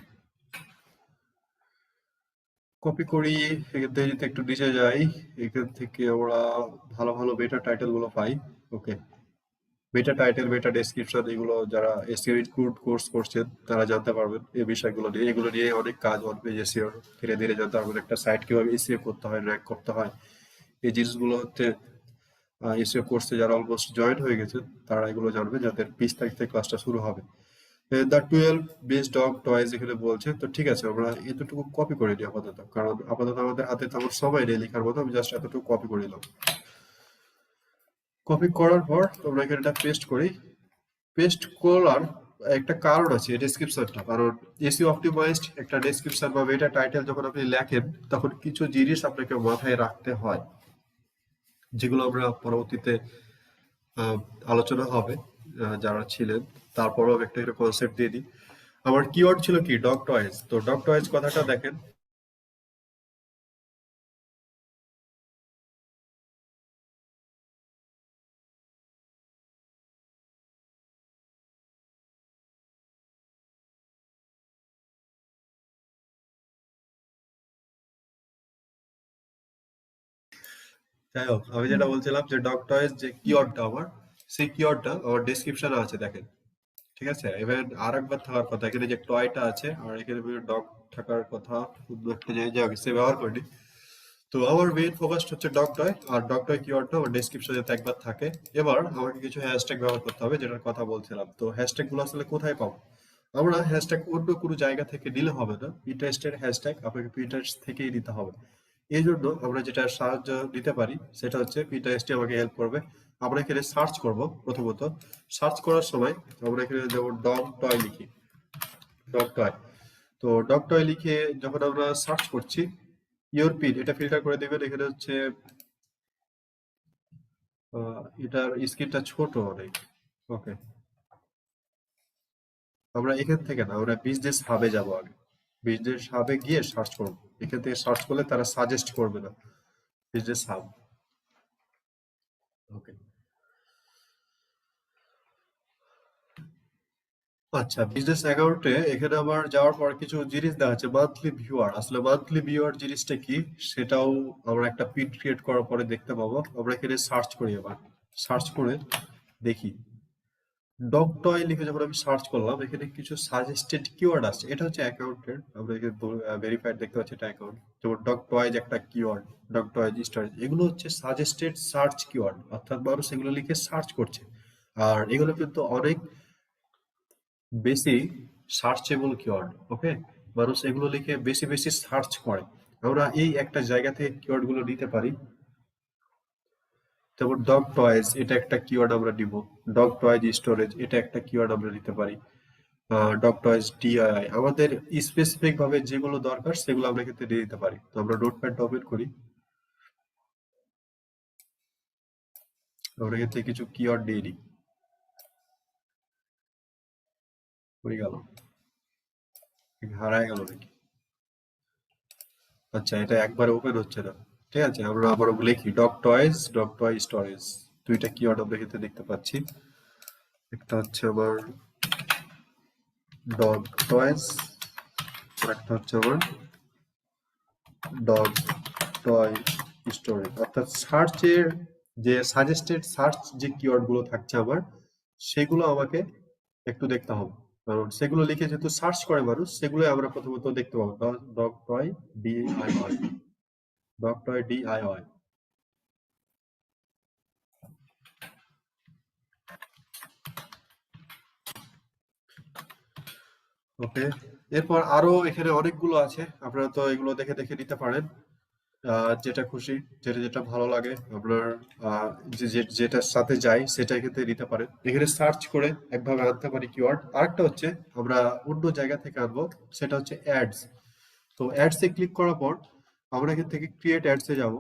কপি করি। এখান থেকে যদি একটু নিচে যাই, এখান থেকে আমরা ভালো ভালো বেটা টাইটেল গুলো পাই। ওকে, বেটা টাইটেল, বেটা ডেসক্রিপশন, এগুলো যারা এসইও ইনক্লুড কোর্স করছেন তারা জানতে পারবেন এই বিষয়গুলো নিয়ে। এগুলো নিয়ে অনেক কাজ অন পেজ এসইও, ধীরে ধীরে জানতে পারবেন একটা সাইট কিভাবে এসইও করতে হয়, র্যাঙ্ক করতে হয়। এই জিনিসগুলো হচ্ছে এসইও কোর্সে যারা অলমোস্ট জয়েন হয়ে গেছেন তারা এগুলো জানবে, যাদের 20 তারিখ থেকে ক্লাসটা শুরু হবে। দ্য 12 বেস্ট ডগ টয়েস এখানে বলছে। তো ঠিক আছে, আমরা এতটুকু কপি করে নিই আপাতত, কারণ আপাতত আমাদের হাতে তেমন সময় নেই লেখার মতো। আমি জাস্ট এতটুকু কপি করে নিলাম। কপি করার পর আমরা এখানে এটা পেস্ট করি। পেস্ট করার একটা কারণ আছে ডেসক্রিপশনটা, কারণ এসইও অপটিমাইজড একটা ডেসক্রিপশন বা মেটা টাইটেল যখন আপনি লেখেন তখন কিছু জিনিস আপনাকে মাথায় রাখতে হয়, যেগুলো আমরা পরবর্তীতে আলোচনা হবে যারা ছিলেন। তারপরও আমি একটা কনসেপ্ট দিয়ে দিই। আমার কিওয়ার্ড ছিল কি, ডগ টয়েস। তো ডগ টয়েস কথাটা দেখেন, যাই হোক, আমি যেটা বলছিলাম যে ডগ টয়েস যে কিওয়ার্ডটা আমার, সেই কিওয়ার্ডটা আমার ডেসক্রিপশনে আছে দেখেন। ঠিক আছে, এবার আর একবার থাকার কথা, এখানে যে টয়টা আছে আর এখানে ডগ থাকার কথা, অন্য একটা জায়গায় সে ব্যবহার করিনি। তো আমার মেইন ফোকাস হচ্ছে ডগ টয়, আর ডগ টয় কিওয়ার্ডটা আমার ডেসক্রিপশনে যাতে একবার থাকে। এবার আমাকে কিছু হ্যাশট্যাগ ব্যবহার করতে হবে, যেটার কথা বলছিলাম। তো হ্যাশট্যাগ গুলো আসলে কোথায় পাবো? আমরা হ্যাশট্যাগ অন্য কোনো জায়গা থেকে নিলে হবে না, পিন্টারেস্টের হ্যাশট্যাগ আপনাকে পিন্টারেস্ট থেকেই নিতে হবে। এই জন্য আমরা যেটা সাহায্য দিতে পারি সেটা হচ্ছে পিন্টারেস্টই আমাকে হেল্প করবে। আমরা এখানে সার্চ করব। প্রথমত সার্চ করার সময় আমরা এখানে যেমন ডগ টয় লিখি, ডগ টয়। তো ডগ টয় লিখে যখন আমরা সার্চ করছি, ইওর পিন এটা ফিল্টার করে দেবেন। এখানে হচ্ছে এটার স্ক্রিনটা ছোট অনেক। ওকে, আমরা এখান থেকে না, আমরা বিজনেস হাবে যাব আগে। বিজনেস হাবে গিয়ে সার্চ করব। এখান থেকে সার্চ করলে তারা সাজেস্ট করবে না, বিজনেস হাব। ওকে, আচ্ছা, বিজনেস অ্যাকাউন্টে এখানে আবার যাওয়ার পর কিছু জিনিস দেখা যাচ্ছে মান্থলি ভিউয়ার। আসলে মান্থলি ভিউয়ার জিনিসটা কি সেটাও আমরা একটা পিন ক্রিয়েট করার পরে দেখতে পাবো। আমরা এখানে সার্চ করি, আবার সার্চ করে দেখি ডগ টয় লিখে যখন আমি সার্চ করলাম এখানে কিছু সাজেস্টেড কিওয়ার্ড আসছে। এটা হচ্ছে অ্যাকাউন্টের, আমরা এখানে ভেরিফাইড দেখতে পাচ্ছি এটা অ্যাকাউন্ট। যেমন ডগ টয়েজ একটা কিওয়ার্ড, ডগ টয়েজ স্টোরেজ, এগুলো হচ্ছে সাজেস্টেড সার্চ কিওয়ার্ড, অর্থাৎ মানুষ এগুলো লিখে সার্চ করছে। আর এগুলো কিন্তু অনেক বেশি সার্চেবল কিওয়ার্ড। ওকে, মানুষ এগুলো লিখে বেশি বেশি সার্চ করে। আমরা এই একটা জায়গা থেকে কিওয়ার্ড গুলো নিতে পারি। যেমন ডগ টয়েজ, এটা একটা কিওয়ার্ড আমরা নিব। ডগ টয়েজ স্টোরেজ, এটা একটা কিওয়ার্ড আমরা নিতে পারি। ডগ টয়েজ ডিআইআই, আমাদের স্পেসিফিক ভাবে যেগুলো দরকার সেগুলো আমরা ক্ষেত্রে দিয়ে দিতে পারি। তো আমরা নোটপ্যাড ওপেন করি, আমরা ক্ষেত্রে কিছু কিওয়ার্ড দিয়ে নিই। হয়ে গেল, হারায় গেল নাকি? আচ্ছা, এটা একবারে ওপেন হচ্ছে না। ঠিক আছে, আমরা আবার লিখি dog toys, dog toy storage, দুইটা কিওয়ার্ড আমরা ক্ষেত্রে দেখতে পাচ্ছি। একটা হচ্ছে আমার ডগ টয়েজ, আর একটা হচ্ছে আমার ডগ টয় স্টোরেজ। অর্থাৎ সার্চের যে সাজেস্টেড সার্চ যে কিওয়ার্ড গুলো থাকছে আমার, সেগুলো আমাকে একটু দেখতে হবে, কারণ সেগুলো লিখে যেহেতু সার্চ করে মানুষ, সেগুলো আমরা প্রথমত দেখতে পাবো। Dog toy DIY, dog toy DIY. Okay, এরপর আরো এখানে অনেকগুলো আছে, আপনারা তো এগুলো দেখে দেখে নিতে পারেন। যেটা খুশি, যেটা যেটা ভালো লাগে আপনার, যেটার সাথে যাই সেটা ক্ষেত্রে নিতে পারেন। এখানে সার্চ করে একভাবে আনতে পারি কিওয়ার্ড। আরেকটা হচ্ছে আমরা অন্য জায়গা থেকে আনবো, সেটা হচ্ছে অ্যাডস। তো অ্যাডস এ ক্লিক করার পর আমরা এখান থেকে ক্রিয়েট অ্যাডস এ যাব।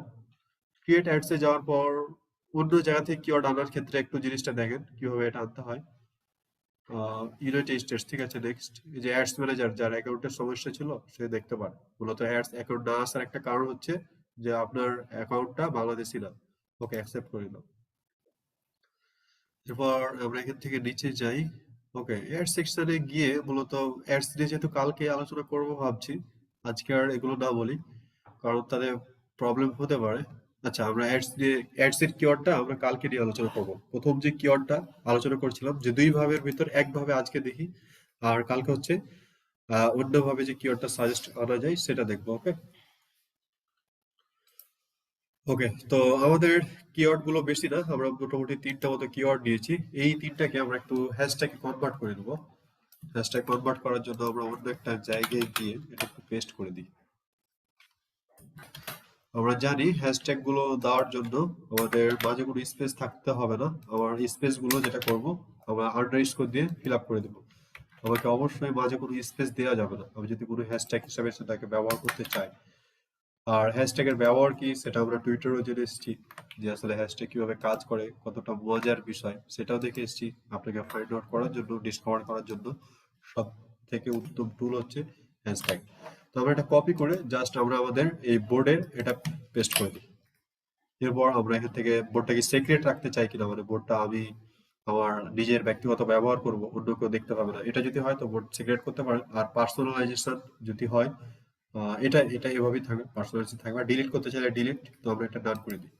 ক্রিয়েট অ্যাডস এ যাওয়ার পর অন্য জায়গা থেকে কিওয়ার্ড আনার ক্ষেত্রে একটু জিনিসটা দেখেন কিভাবে এটা আনতে হয়। ইউনাইটেড স্টেটস, ঠিক আছে। নেক্সট, এই যে অ্যাডস ম্যানেজার, যার অ্যাকাউন্টের সমস্যা ছিল সে দেখতে পারে। মূলত অ্যাডস অ্যাকাউন্ট না আসার একটা কারণ হচ্ছে যে আপনার অ্যাকাউন্টটা বাংলাদেশি না। ওকে, অ্যাকসেপ্ট করে দাও। এরপর আমরা এখান থেকে নিচে যাই। ওকে, অ্যাড সেকশনে গিয়ে মূলত অ্যাডস নিয়ে যেহেতু কালকে আলোচনা করবো ভাবছি, আজকে আর এগুলো না বলি, কারণ তাদের প্রবলেম হতে পারে। আচ্ছা, আমরা অ্যাডস নিয়ে, অ্যাডস এর কিওয়ার্ডটা আমরা কালকে নিয়ে আলোচনা করব। প্রথম যে কিওয়ার্ডটা আলোচনা করছিলাম যে দুই ভাবের ভিতর এক ভাবে আজকে দেখি, আর কালকে হচ্ছে অন্য ভাবে যে কিওয়ার্ডটা সাজেস্ট করা যায় সেটা দেখবো। ওকে ওকে, তো আমাদের কিওয়ার্ড গুলো বেশি না, আমরা মোটামুটি তিনটা মতো কিওয়ার্ড নিয়েছি। এই তিনটাকে আমরা একটু হ্যাশট্যাগে কনভার্ট করে দেবো। হ্যাশট্যাগ কনভার্ট করার জন্য আমরা অন্য একটা জায়গায় গিয়ে এটা একটু পেস্ট করে দিই। আমরা জানি হ্যাশট্যাগ গুলো দেওয়ার জন্য আমাদের মাঝে কোনো স্পেস থাকতে হবে না। আমার স্পেস গুলো যেটা করব, আমরা আন্ডারস্কোর দিয়ে ফিল আপ করে দেবো। আমাকে অবশ্যই মাঝে কোনো স্পেস দেওয়া যাবে না আমি যদি কোনো হ্যাশট্যাগ হিসাবে সেটাকে ব্যবহার করতে চাই। আর হ্যাশট্যাগের ব্যবহার কি সেটা আমরা টুইটারেও জেনে এসেছি, যে আসলে হ্যাশট্যাগ কিভাবে কাজ করে, কতটা মজার বিষয় সেটাও দেখে এসেছি। আপনাকে ফাইন্ড আউট করার জন্য, ডিসকভার করার জন্য সব থেকে উত্তম টুল হচ্ছে হ্যাশট্যাগ। তো আমরা এটা কপি করে জাস্ট আমরা আমাদের এই বোর্ডের এটা পেস্ট করে দিই। এরপর আমরা এখান থেকে বোর্ডটাকে সিক্রেট রাখতে চাই কিনা, মানে বোর্ডটা আমি আমার নিজের ব্যক্তিগত ব্যবহার করব, অন্য কেউ দেখতে পাবে না, এটা যদি হয় তো বোর্ড সিক্রেট করতে পারেন। আর পার্সোনালাইজেশন যদি হয়, এটা এটা এভাবেই থাকবে, পার্সোনালাইজেশন থাকবে। ডিলিট করতে চাইলে ডিলিট, তো আমরা এটা ডান করে দিই।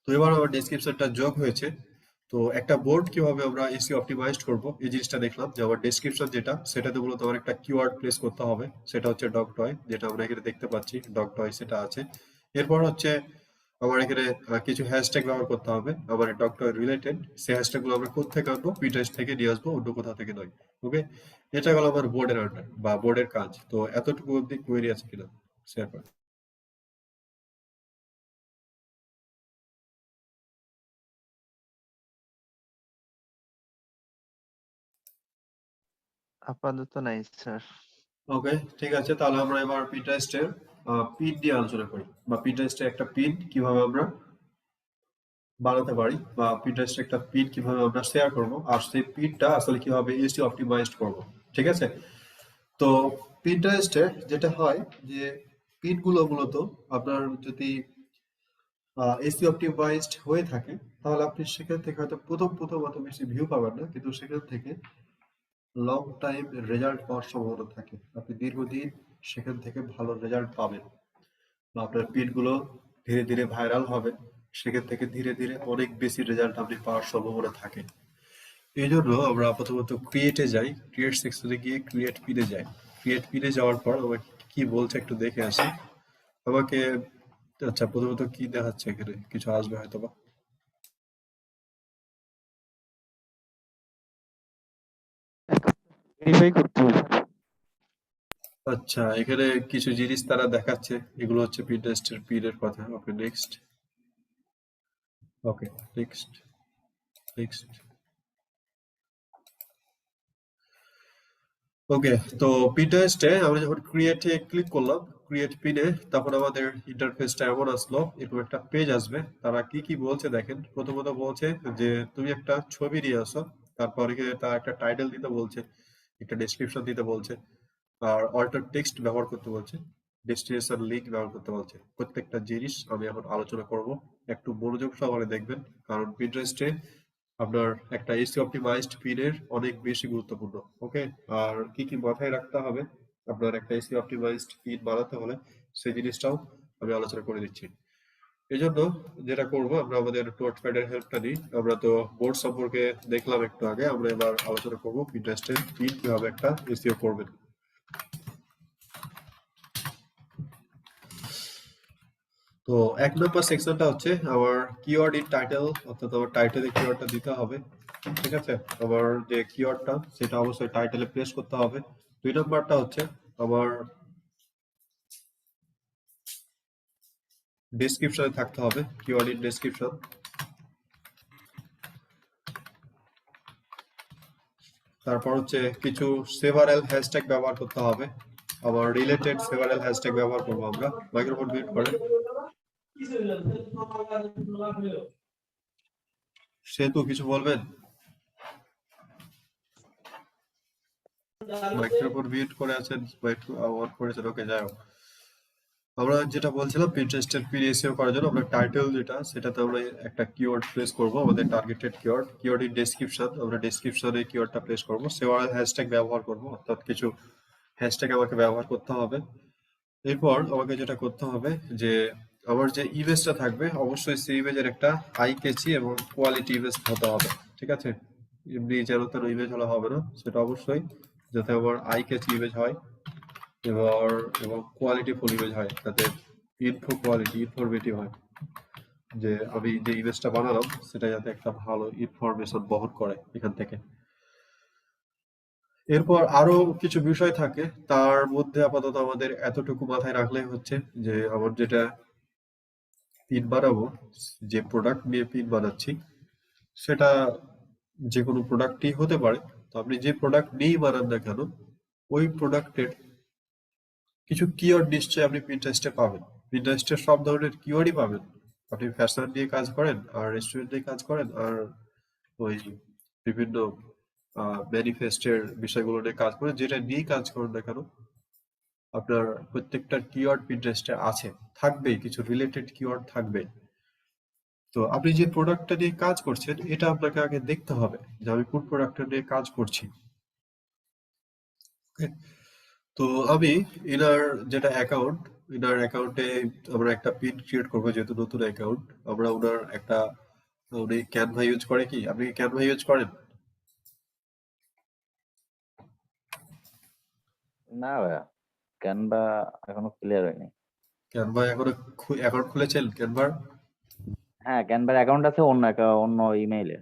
তো এবার আমার ডেসক্রিপশনটা যোগ হয়েছে। তো একটা বোর্ড কিভাবে আমরা এসি অপটিমাইজড করব এই জিনিসটা দেখলাম, যে আমার ডেসক্রিপশন যেটা সেটাতে মূলত আমার একটা কিওয়ার্ড প্লেস করতে হবে, সেটা হচ্ছে ডগ টয়, যেটা আমরা এখানে দেখতে পাচ্ছি ডগ টয় সেটা আছে। এরপর হচ্ছে আমার এখানে কিছু হ্যাশট্যাগ ব্যবহার করতে হবে আমার ডগ টয় রিলেটেড। সেই হ্যাশট্যাগ গুলো আমরা কোথা থেকে আনবো, পিন্টারেস্ট থেকে নিয়ে আসবো, অন্য কোথাও থেকে নয়। ওকে, এটা গেল আমার বোর্ডের আন্ডার বা বোর্ডের কাজ। তো এতটুকু অব্দি কোয়েরি আছে কিনা শেয়ার করেন। আপাতত নাই স্যার। ওকে, ঠিক আছে, তাহলে আমরা এবার পিন্টারেস্টের পিন নিয়ে আলোচনা করি, বা পিন্টারেস্টের একটা পিন কিভাবে আমরা বানাতে পারি, বা পিন্টারেস্টের একটা পিন কিভাবে আমরা শেয়ার করব, আর সেই পিনটা আসলে কিভাবে এসি অপটিমাইজড করব। ঠিক আছে, তো পিন্টারেস্টে যেটা হয় যে পিন গুলো মূলত আপনার যদি এসি অপটিমাইজড হয়ে থাকে, তাহলে আপনি সেখান থেকে হয়তো প্রথম অত বেশি ভিউ পাবেন না, কিন্তু সেখান থেকে লং টাইম রেজাল্ট পাওয়ার সম্ভাবনা থাকে। আপনি দীর্ঘদিন সেখান থেকে ভালো রেজাল্ট পাবেন, বা আপনার পিন গুলো ধীরে ধীরে ভাইরাল হবে, সেখান থেকে ধীরে ধীরে অনেক বেশি রেজাল্ট আপনি পাওয়ার সম্ভাবনা থাকে। এই জন্য আমরা প্রথমত ক্রিয়েটে যাই, ক্রিয়েট সেকশনে গিয়ে ক্রিয়েট পিনে যাই। ক্রিয়েট পিনে যাওয়ার পর আমাকে কি বলছে একটু দেখে আসি। আমাকে আচ্ছা, প্রথমত কি দেখাচ্ছে এখানে, কিছু আসবে হয়তো বা। ভেরিফাই করতে হবে স্যার। আচ্ছা, এখানে কিছু জিনিস তারা দেখাচ্ছে, এগুলো হচ্ছে পিন্টারেস্টের পিনের কথা। ওকে, নেক্সট। ওকে, নেক্সট, নেক্সট। ওকে, তো পিন্টারেস্টে আমরা যখন ক্রিয়েটে ক্লিক করলাম, ক্রিয়েট পিনে, তখন আমাদের ইন্টারফেসটা এমন আসলো, এরকম একটা পেজ আসবে। তারা কি কি বলছে দেখেন। প্রথমত বলছে যে তুমি একটা ছবি নিয়ে আসো, তারপরে তারা একটা টাইটেল দিতে বলছে, একটা ডেসক্রিপশন দিতে বলছে, আর অল্টার টেক্সট ব্যবহার করতে বলছে, ডেস্টিনেশন লিংক ব্যবহার করতে বলছে। প্রত্যেকটা জিনিস আমি এখন আলোচনা করব, একটু মনোযোগ সহকারে দেখবেন, কারণ পিন্টারেস্টে আপনার একটা এসি অপটিমাইজড পিনের অনেক বেশি গুরুত্বপূর্ণ। ওকে, আর কি কি মাথায় রাখতে হবে আপনার একটা এসি অপটিমাইজড পিন বানাতে হলে, সেই জিনিসটাও আমি আলোচনা করে দিচ্ছি। এই জন্য যেটা করব, আমরা আমাদের নোটপ্যাড এর হেল্পটা নিই। আমরা তো বোর্ড সম্পর্কে দেখলাম একটু আগে, আমরা এবার আলোচনা করব পিন্টারেস্টের পিন কিভাবে একটা এসিও করবেন। তো 1 নম্বর সেকশনটা হচ্ছে আমার কিওয়ার্ড ইন টাইটেল, অর্থাৎ আমার টাইটেলে কিওয়ার্ডটা দিতে হবে। ঠিক আছে, আমার যে কিওয়ার্ডটা সেটা অবশ্যই টাইটেলে প্লেস করতে হবে। 2 নম্বরটা হচ্ছে আমার ডেসক্রিপশনে থাকতে হবে, কিওয়ার্ড ইন ডেসক্রিপশন। তারপর হচ্ছে কিছু সেভারেল হ্যাশট্যাগ ব্যবহার করতে হবে, আবার রিলেটেড সেভারেল হ্যাশট্যাগ ব্যবহার করবো আমরা। মাইক্রোফোন মিউট করে। সেতু কিছু বলবেন? মাইক্রোফোন মিউট করে আছেন, অন করেছেন। ওকে, যাই হোক, আমরা যেটা বলছিলাম পিন্টারেস্টের পিন এসইও করার জন্য আমরা টাইটেল যেটা, সেটাতে আমরা একটা কিওয়ার্ড প্লেস করব, আমাদের targeted keyword. Keyword in description, আমরা ডেসক্রিপশনে কিওয়ার্ডটা প্লেস করব। সেভারাল হ্যাশট্যাগ ব্যবহার করব, অর্থাৎ কিছু হ্যাশট্যাগ আমাকে ব্যবহার করতে হবে। এরপর আমাকে যেটা করতে হবে যে আমার যে ইমেজটা থাকবে, অবশ্যই সেই ইমেজের একটা আই ক্যাচি এবং কোয়ালিটি ইমেজ হতে হবে। ঠিক আছে, এমনি যেন তেন ইমেজ হলে হবে না, সেটা অবশ্যই যাতে আমার আই ক্যাচি ইমেজ হয় এবার, এবং কোয়ালিটি ফুল ইমেজ হয়, যাতে ইনফরমেটিভ হয়, যে আমি যে ইমেজটা বানালাম সেটা যাতে একটা ভালো ইনফরমেশন বহন করে এখান থেকে। এরপর আরো কিছু বিষয় থাকে, তার মধ্যে আপাতত আমাদের এতটুকু মাথায় রাখলেই হচ্ছে যে আমার যেটা পিন বানাবো, যে প্রোডাক্ট নিয়ে পিন বানাচ্ছি, সেটা যে কোনো প্রোডাক্টই হতে পারে। তো আপনি যে প্রোডাক্ট নিয়েই বানান না কেন, ওই প্রোডাক্টের কিছু কিওয়ার্ড নিশ্চয়ই আপনি পিন্টারেস্টে পাবেন। পিন্টারেস্টে সব ধরনের কিওয়ার্ডই পাবেন। আপনি ফ্যাশন নিয়ে কাজ করেন, আর রেস্টুরেন্ট নিয়ে কাজ করেন, আর ওই বিভিন্ন ম্যানিফেস্টের বিষয়গুলো নিয়ে কাজ করেন, যেটা নিয়েই কাজ করেন না কেন, আপনার প্রত্যেকটা কিওয়ার্ড পিন্টারেস্টে আছে, থাকবেই, কিছু রিলেটেড কিওয়ার্ড থাকবে। তো আপনি যে প্রোডাক্টটা নিয়ে কাজ করছেন, এটা আপনাকে আগে দেখতে হবে যে আমি কোন প্রোডাক্টটা নিয়ে কাজ করছি। Okay? তো আমি এনার যেটা অ্যাকাউন্ট, এনার অ্যাকাউন্টে আমরা একটা পিন ক্রিয়েট করবো, যেহেতু নতুন অ্যাকাউন্ট। আমরা ওনার একটা, উনি ক্যানভা ইউজ করে, কি আপনি কি ক্যানভা ইউজ করেন? না ভাইয়া, ক্যানভা এখনো ক্লিয়ার হয়নি। ক্যানভা এখনো অ্যাকাউন্ট খুলেছেন ক্যানভার? হ্যাঁ, ক্যানভার অ্যাকাউন্ট আছে অন্য অন্য ইমেইলে।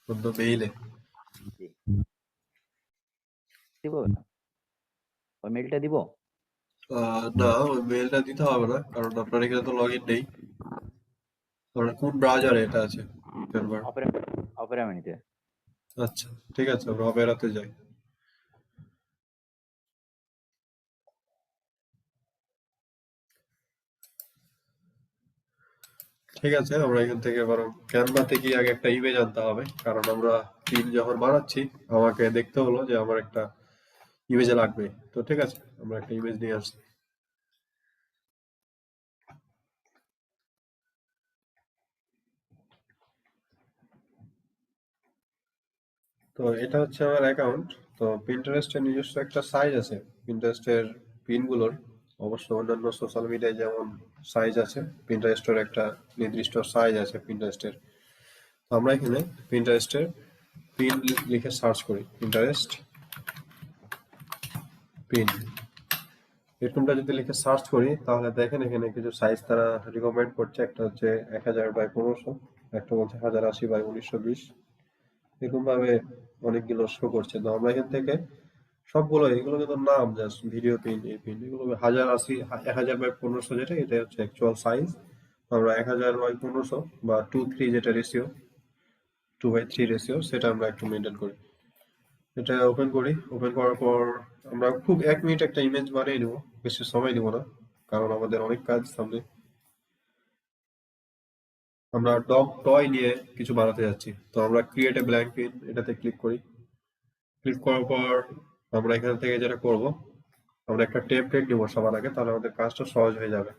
অন্য মেইলে? দিব না? ওই মেইলটা দিব? না, ওই মেইলটা দিতে হবে না, কারণ আপনার এখানে তো লগ ইন নেই। আপনার কোন ব্রাউজারে এটা আছে ক্যানভার? Opera Opera মিনিতে। আচ্ছা, ঠিক আছে, আমরা অপেরাতে যাই। ঠিক আছে, আমরা এখান থেকে বরং ক্যানভাতে গিয়ে আগে একটা ইমেজ আনতে হবে, কারণ আমরা পিন যখন বানাচ্ছি আমাকে দেখতে হলো যে আমার একটা ইমেজ লাগবে। তো ঠিক আছে, আমরা একটা ইমেজ নিয়ে আসছি। তো এটা হচ্ছে আমার অ্যাকাউন্ট। তো পিন্টারেস্টের নিজস্ব একটা সাইজ আছে। পিন্টারেস্টের পিনগুলোর অবশ্য অন্যান্য সোশ্যাল মিডিয়ায় যেমন সাইজ আছে, পিন্টারেস্টের একটা নির্দিষ্ট সাইজ আছে পিন্টারেস্টের। তো আমরা এখানে পিন্টারেস্টের পিন লিখে সার্চ করি, পিন্টারেস্ট পিন। এরকমটা যদি লিখে সার্চ করি তাহলে দেখেন এখানে কিছু সাইজ তারা রিকমেন্ড করছে। একটা হচ্ছে 1000x1500, একটা বলছে 1080x1920। এরকম ভাবে অনেকগুলো শো করছে। তো আমরা এখান থেকে সবগুলো, এগুলো কিন্তু নাম জাস্ট, ভিডিও পিন, এই পিন, এগুলো 1080, 1000x1500 যেটা, এটা হচ্ছে অ্যাকচুয়াল সাইজ। আমরা 1000x1500 বা 2:3 যেটা রেশিও, 2/3 রেশিও, সেটা আমরা একটু মেনটেন করি। এটা ওপেন করি। ওপেন করার পর আমরা খুব 1 মিনিট একটা ইমেজ বানিয়ে নেবো, বেশি সময় দিব না, কারণ আমাদের অনেক কাজ সামনে। আমরা ডগ টয় নিয়ে কিছু বানাতে যাচ্ছি। তো আমরা ক্রিয়েট এ ব্ল্যাঙ্ক পিন, এটাতে ক্লিক করি। ক্লিক করার পর আমরা এখান থেকে যেটা করব, আমরা একটা টেমপ্লেট নিব সবার আগে, তাহলে আমাদের কাজটা সহজ হয়ে যাবে।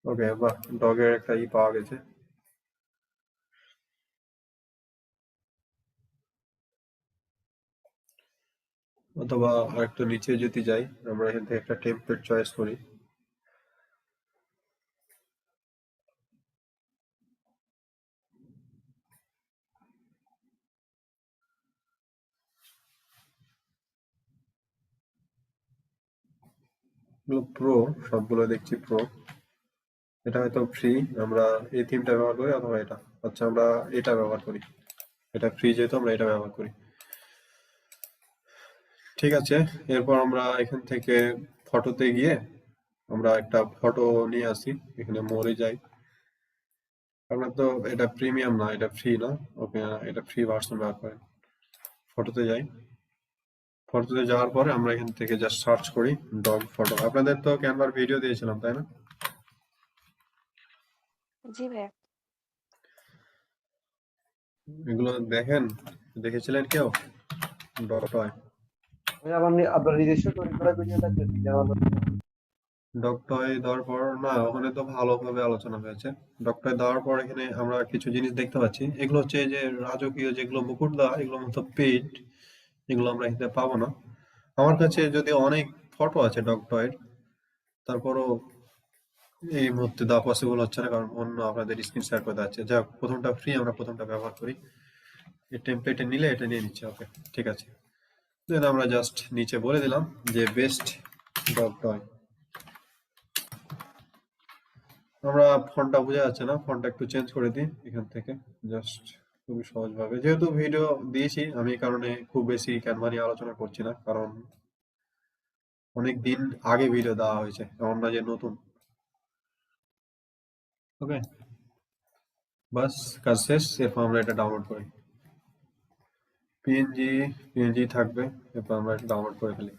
ওকে, বাহ, ডগের একটা পাওয়া গেছে। অথবা আরেকটু নিচে যদি যাই, আমরা এখান থেকে একটা টেমপ্লেট চয়েস করি। এগুলো প্রো, সবগুলো দেখছি প্রো। এটা হয়তো ফ্রি, আমরা এই থিমটা ব্যবহার করি, অথবা এটা, আচ্ছা আমরা এটা ব্যবহার করি। এটা ফ্রি যেহেতু আমরা এটা ব্যবহার করি। ঠিক আছে, এরপর আমরা এখান থেকে ফটোতে গিয়ে আমরা একটা ফটো নিয়ে আসি। এখানে মোরে যাই। আমরা তো এটা প্রিমিয়াম না, এটা ফ্রি না। ওকে, এটা ফ্রি ভার্সন ব্যবহার করেন। ফটোতে যাই। ফটোতে যাওয়ার পরে আমরা এখান থেকে জাস্ট সার্চ করি ডগ ফটো। আপনাদের তো ক্যানভার ভিডিও দিয়েছিলাম, তাই না? জি ভাইয়া। এগুলো দেখেন, দেখেছিলেন কেউ? Dog toy. আপনার নিজস্ব তৈরি করা ভিডিও থাকবে দেওয়া হলো। ডগ টয় দেওয়ার পর না, ওখানে তো ভালোভাবে আলোচনা হয়েছে। ডগ টয় দেওয়ার পর এখানে আমরা কিছু জিনিস দেখতে পাচ্ছি। এগুলো হচ্ছে এই যে রাজকীয় যেগুলো মুকুট দেওয়া, এগুলো মতো পেইড, এগুলো আমরা এখানে পাবো না। আমার কাছে যদি অনেক ফটো আছে ডগ টয়ের, তারপরও এই মুহূর্তে দেওয়া পসিবল হচ্ছে না, কারণ অন্য আপনাদের স্ক্রিন শেয়ার করে দেওয়া হচ্ছে। যাক, প্রথমটা ফ্রি, আমরা প্রথমটা ব্যবহার করি। এই টেমপ্লেটে নিলে এটা নিয়ে নিচ্ছে। ওকে, ঠিক আছে। দেন আমরা জাস্ট নিচে বলে দিলাম যে বেস্ট ডগ টয়। আমরা ফন্টটা বোঝা যাচ্ছে না, ফন্টটা একটু চেঞ্জ করে দিই এখান থেকে, জাস্ট খুবই সহজভাবে। যেহেতু ভিডিও দিয়েছি আমি, এই কারণে খুব বেশি ক্যানভা নিয়ে আলোচনা করছি না, কারণ অনেক দিন আগে ভিডিও দেওয়া হয়েছে, এমন না যে নতুন। ওকে, বাস কাজ শেষ। এরপর আমরা এটা ডাউনলোড করি। পিএনজি থাকবে, এরপর আমরা এটা ডাউনলোড করে ফেলি।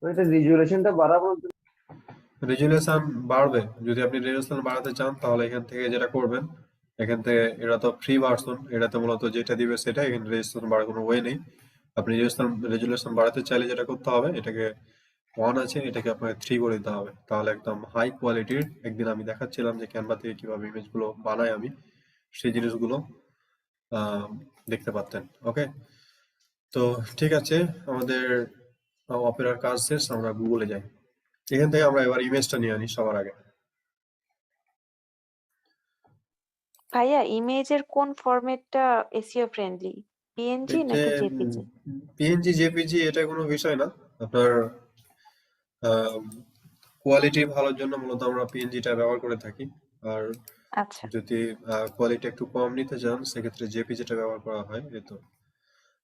তো এটা রেজুলেশনটা বাড়ানোর জন্য রেজুলেশন বাড়বে। যদি আপনি রেজুলেশন বাড়াতে চান তাহলে এখান থেকে যেটা করবেন, এখান থেকে, এটা তো ফ্রি ভার্সন, এটাতে মূলত যেটা দিবে সেটা, এখানে রেজুলেশন বাড়ার কোনো ওয়ে নেই। আপনি রেজুলেশন বাড়াতে চাইলে যেটা করতে হবে, এটাকে 1 আছে, এটাকে আপনাকে 3 করে দিতে হবে, তাহলে একদম হাই কোয়ালিটির। একদিন আমি দেখাচ্ছিলাম যে ক্যানভা থেকে কিভাবে ইমেজগুলো বানাই আমি, সেই জিনিসগুলো দেখতে পারতেন। ওকে, তো ঠিক আছে, আমাদের অপেরার কাজ শেষ। আমরা গুগলে যাই। এখান থেকে আমরা এবার ইমেজটা নিয়ে আনি সবার আগে। ভাইয়া, ইমেজের কোন ফরম্যাটটা এসইও ফ্রেন্ডলি? পিএনজি এতে নাকি জেপিজি? পিএনজি জেপিজি এটা কোনো বিষয় না। আপনার কোয়ালিটি ভালোর জন্য মূলত আমরা পিএনজিটা ব্যবহার করে থাকি। আর আচ্ছা। যদি কোয়ালিটি একটু কম নিতে চান সেক্ষেত্রে জেপিজিটা ব্যবহার করা হয়। এই তো।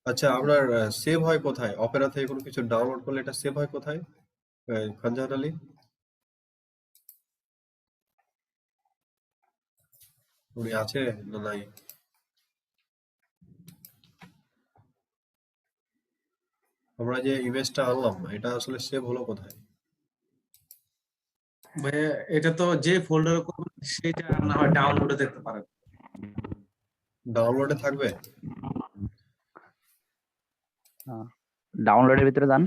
আচ্ছা, আপনার সেভ হয় কোথায়? অপেরা থেকে কোনো কিছু ডাউনলোড করলে এটা সেভ হয় কোথায়, খানজাহান আলী? উনি আছে না নাই? আমরা যে ইমেজটা আনলাম এটা আসলে সেভ হলো কোথায়? ভাইয়া, এটা তো যে ফোল্ডারে করবেন সেটা না হয় ডাউনলোডে দেখতে পারেন। ডাউনলোডে থাকবে? হ্যাঁ। ডাউনলোডের ভিতরে যান।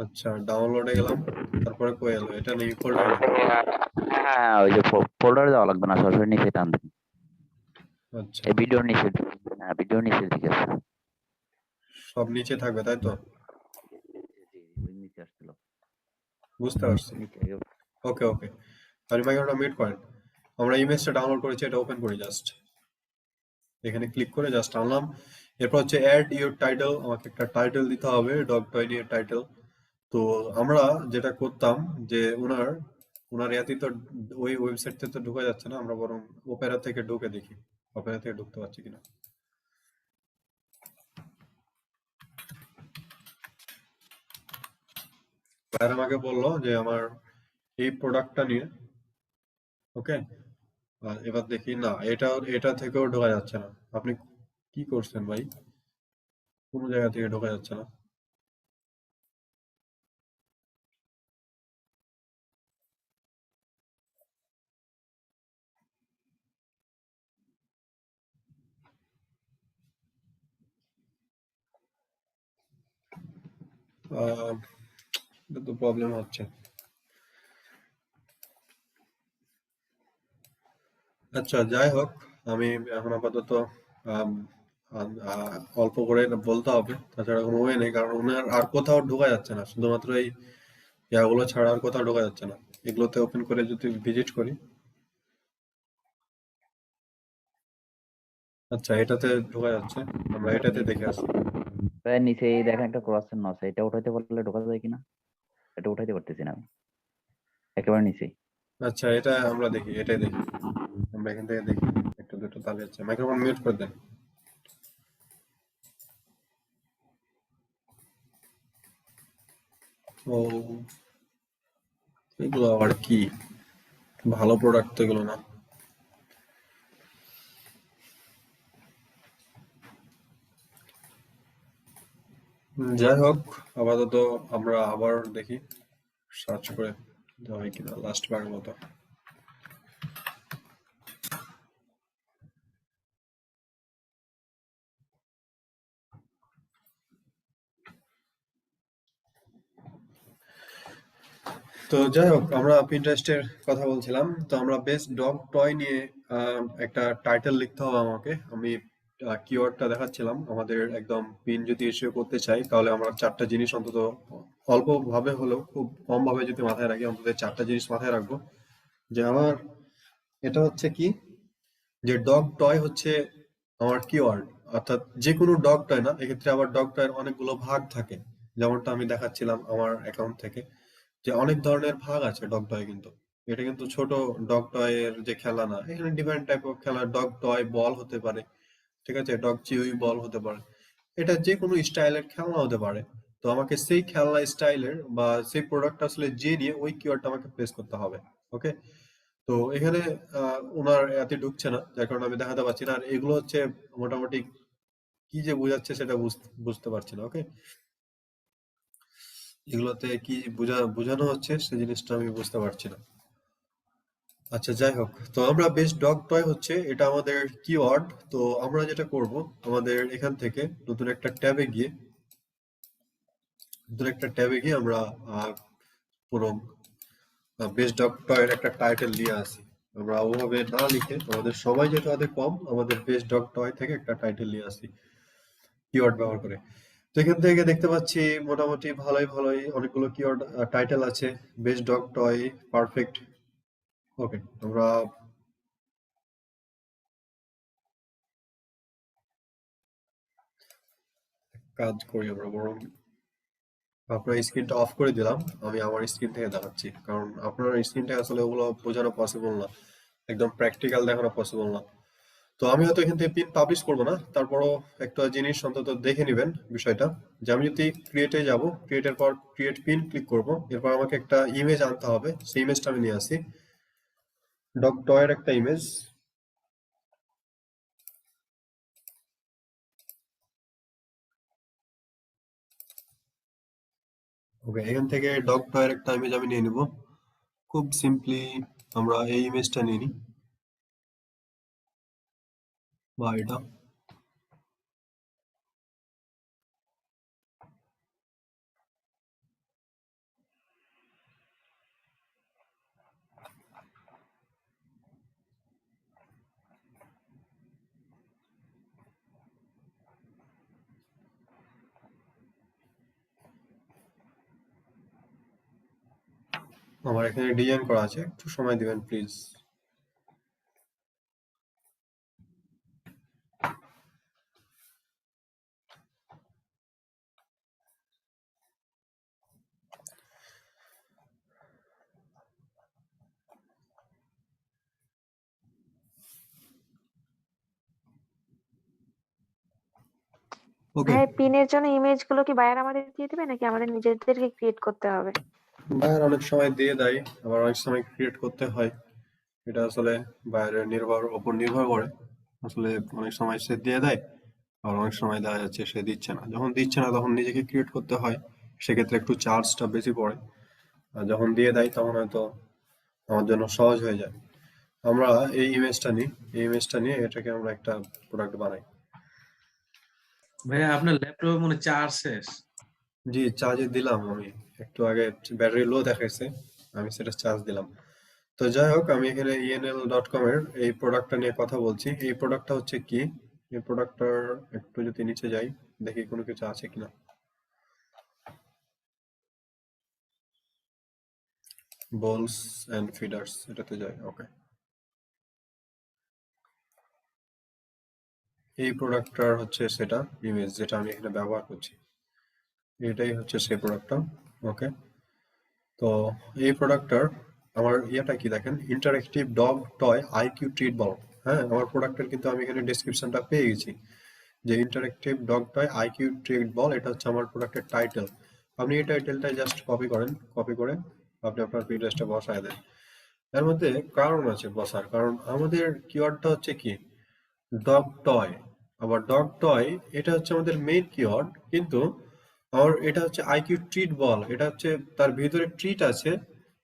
আচ্ছা, ডাউনলোডে গেলাম, তারপরে কই এলো? এটা নেই ফোল্ডারে। হ্যাঁ, ওই যে ফোল্ডারে যাওয়া লাগবে না, সরাসরি নিচে টান দেন। আচ্ছা, এই ভিডিওর নিচে, হ্যাঁ ভিডিওর নিচের দিকে আছে। সব নিচে থাকবে তাই তো? ওই নিচে আসছিল, বুঝতে পারছি। নিচে। ওকে ওকে, আপনি মাইক্রোফোনটা মিউট করেন। আমরা ইমেজটা ডাউনলোড করেছি, এটা ওপেন করি জাস্ট। এখানে ক্লিক করে জাস্ট আনলাম। এরপর হচ্ছে অ্যাড ইউর টাইটেল, আমাকে একটা টাইটেল দিতে হবে, ডগ টয় নিয়ে টাইটেল। তো আমরা যেটা করতাম যে ওনার ইয়াতে তো ওই ওয়েবসাইট থেকে তো ঢোকা যাচ্ছে না, আমরা বরং ওপেরা থেকে ঢুকে দেখি ওপেরা থেকে ঢুকতে পারছি কিনা। ভাইয়ার আমাকে বললো যে আমার এই প্রোডাক্টটা নিয়ে, ওকে। এবার দেখি না, এটা থেকেও ঢোকা যাচ্ছে না। আপনি কি করছেন ভাই? কোনো জায়গা থেকে ঢোকা যাচ্ছে না। আহ, এটা তো প্রবলেম হচ্ছে। আচ্ছা, যাই হোক, আমি এখন আপাতত আম, অল্প করে বলতে হবে, তাছাড়া কোনো ওয়ে নেই, কারণ ওনার আর কোথাও ঢোকা যাচ্ছে না, শুধুমাত্র এই ইয়াগুলো ছাড়া আর কোথাও ঢোকা যাচ্ছে না। এগুলোতে ওপেন করে যদি ভিজিট করি, আচ্ছা এটাতে ঢোকা যাচ্ছে, আমরা এটাতে দেখে আসি। প্রায় নিচে এই দেখেন একটা ক্রস চিহ্ন আছে, এটা উঠাইতে পারলে ঢোকা যায় কিনা। এটা উঠাইতে পারতেছি না আমি, একেবারে নিচে। আচ্ছা, এটা আমরা দেখি, এটাই দেখি, আমরা এখান থেকে দেখি। একটু দুটো তালে যাচ্ছে, মাইক্রোফোন মিউট করে দেন। ও, এগুলো আবার কি? ভালো প্রোডাক্ট তো এগুলো না। যাই হোক, আপাতত আমরা আবার দেখি সার্চ করে দেওয়া হয় কিনা লাস্ট বারের মতো। তো যাই হোক, আমরা পিন্টারেস্টের কথা বলছিলাম। তো আমরা বেস্ট ডগ টয় নিয়ে একটা টাইটেল লিখতে হবে আমাকে। আমি কিওয়ার্ডটা দেখাচ্ছিলাম, আমাদের একদম পিন যদি ইস্যু করতে চাই তাহলে আমরা চারটা জিনিস অন্তত অল্প ভাবে হলেও, খুব কম ভাবে যদি মাথায় রাখি, অন্তত চারটা জিনিস মাথায় রাখবো। যে আমার এটা হচ্ছে কি, যে ডগ টয় হচ্ছে আমার কিওয়ার্ড, অর্থাৎ যে কোনো ডগ টয় না, এক্ষেত্রে আবার ডগ টয়ের অনেকগুলো ভাগ থাকে। যেমনটা আমি দেখাচ্ছিলাম আমার অ্যাকাউন্ট থেকে, যে অনেক ধরনের ভাগ আছে ডগ টয়। কিন্তু এটা কিন্তু ছোট ডগ টয়ের যে খেলা না, এখানে ডিফারেন্ট টাইপ অফ খেলা, ডগ টয় বল হতে পারে, ঠিক আছে, ডগ চিউই বল হতে পারে, এটা যে কোনো স্টাইলের খেলনা হতে পারে। তো আমাকে সেই খেলনা স্টাইলের বা সেই প্রোডাক্ট আসলে যে নিয়ে ওই কিওয়ার্ডটা আমাকে প্লেস করতে হবে। ওকে, তো এখানে ওনার এতে ঢুকছে না, যার কারণে আমি দেখাতে পারছি না। আর এগুলো হচ্ছে মোটামুটি কি যে বোঝাচ্ছে সেটা বুঝতে পারছি না। ওকে, এগুলোতে কি বোঝানো হচ্ছে সেই জিনিসটা আমি বুঝতে পারছি না। আচ্ছা, যাই হোক, তো আমরা বেস্ট ডগ টয় হচ্ছে এটা আমাদের কিওয়ার্ড। তো আমরা যেটা করব, আমাদের এখান থেকে নতুন একটা ট্যাবে গিয়ে আমরা পুরো বেস্ট ডগ টয়ের একটা টাইটেল নিয়ে আসি। আমরা ওভাবে না লিখে, আমাদের সময় যেটা হাতে কম, আমাদের বেস্ট ডগ টয় থেকে একটা টাইটেল নিয়ে আসি কিওয়ার্ড ব্যবহার করে। তো এখান থেকে দেখতে পাচ্ছি মোটামুটি ভালোই অনেকগুলো কিওয়ার্ড টাইটেল আছে। Best dog toy, perfect. Okay, আমরা কাজ করি, আমরা বরং আপনার স্ক্রিনটা অফ করে দিলাম, আমি আমার স্ক্রিন থেকে দেখাচ্ছি, কারণ আপনার স্ক্রিন থেকে আসলে ওগুলো বোঝানো পসিবল না, একদম প্র্যাকটিক্যাল দেখানো পসিবল না। তো আমি হয়তো এখান থেকে পিন পাবলিশ করবো না, তারপরও একটা জিনিস অন্তত দেখে নেবেন বিষয়টা, যে আমি যদি ক্রিয়েটে যাব, ক্রিয়েটের পর ক্রিয়েট পিন ক্লিক করব, এরপর আমাকে একটা ইমেজ আনতে হবে, সেই ইমেজটা আমি নিয়ে আসি, ডগ টয়ের একটা ইমেজ। ওকে, এখান থেকে ডগ টয়ের একটা ইমেজ আমি নিয়ে নিব। খুব সিম্পলি আমরা এই ইমেজটা নিয়ে নিই, বা এটা। আমার এখানে ডিজাইন করা আছে, একটু সময় দিবেন প্লিজ। ওকে, ভাই পিনের জন্য ইমেজ গুলো কি বায়ার আমাদের দিয়ে দিবে নাকি আমাদের নিজেদেরকে ক্রিয়েট করতে হবে? বায়ার অনেক সময় দিয়ে দেয়, আবার অনেক সময় ক্রিয়েট করতে হয়। এটা আসলে বায়ারের ওপর নির্ভর করে। আসলে অনেক সময় সে দিয়ে দেয়, আর অনেক সময় দেখা যাচ্ছে সে দিচ্ছে না। যখন দিচ্ছে না তখন নিজেকে ক্রিয়েট করতে হয়, সেক্ষেত্রে একটু চার্জটা বেশি পড়ে। আর যখন দিয়ে দেয় তখন হয়তো আমার জন্য সহজ হয়ে যায়। আমরা এই ইমেজটা নিয়ে এটাকে আমরা একটা প্রোডাক্ট বানাই। ভাইয়া আপনার ল্যাপটপে মনে হয় চার্জ শেষ। জি, চার্জে দিলাম আমি, একটু আগে ব্যাটারি লো দেখাইছে, আমি সেটা চার্জ দিলাম। তো যাই হোক, আমি এখানে enl.com এর এই প্রোডাক্টটা নিয়ে কথা বলছি। এই প্রোডাক্টটা হচ্ছে কি, এই প্রোডাক্টটার একটু যদি নিচে যাই, দেখি কোনো কিছু আছে কিনা। বোলস এন্ড ফিডার্স, এটাতে যাই। ওকে, এই প্রোডাক্টটার হচ্ছে সেটা ইমেজ যেটা আমি এখানে ব্যবহার করছি, এটাই হচ্ছে সেই প্রোডাক্টটা। ওকে, তো এই প্রোডাক্টটার আমার ইয়েটা কি দেখেন, interactive dog toy IQ treat ball. হ্যাঁ, আমার প্রোডাক্টের কিন্তু আমি এখানে ডেসক্রিপশনটা পেয়ে গেছি যে interactive dog toy IQ treat ball, এটা হচ্ছে আমার প্রোডাক্টের টাইটেল। আপনি এই টাইটেলটা জাস্ট কপি করেন, কপি করে আপনি আপনার পিডিএফটা বসায় দেন। এর মধ্যে কারণ আছে বসার, কারণ আমাদের কিওয়ার্ডটা হচ্ছে কি ডগ টয়। আবার ডগ টয় এটা হচ্ছে আমাদের মেইন কিওয়ার্ড, কিন্তু আর এটা হচ্ছে আইকিউ ট্রিট বল, এটা হচ্ছে তার ভিতরে ট্রিট আছে,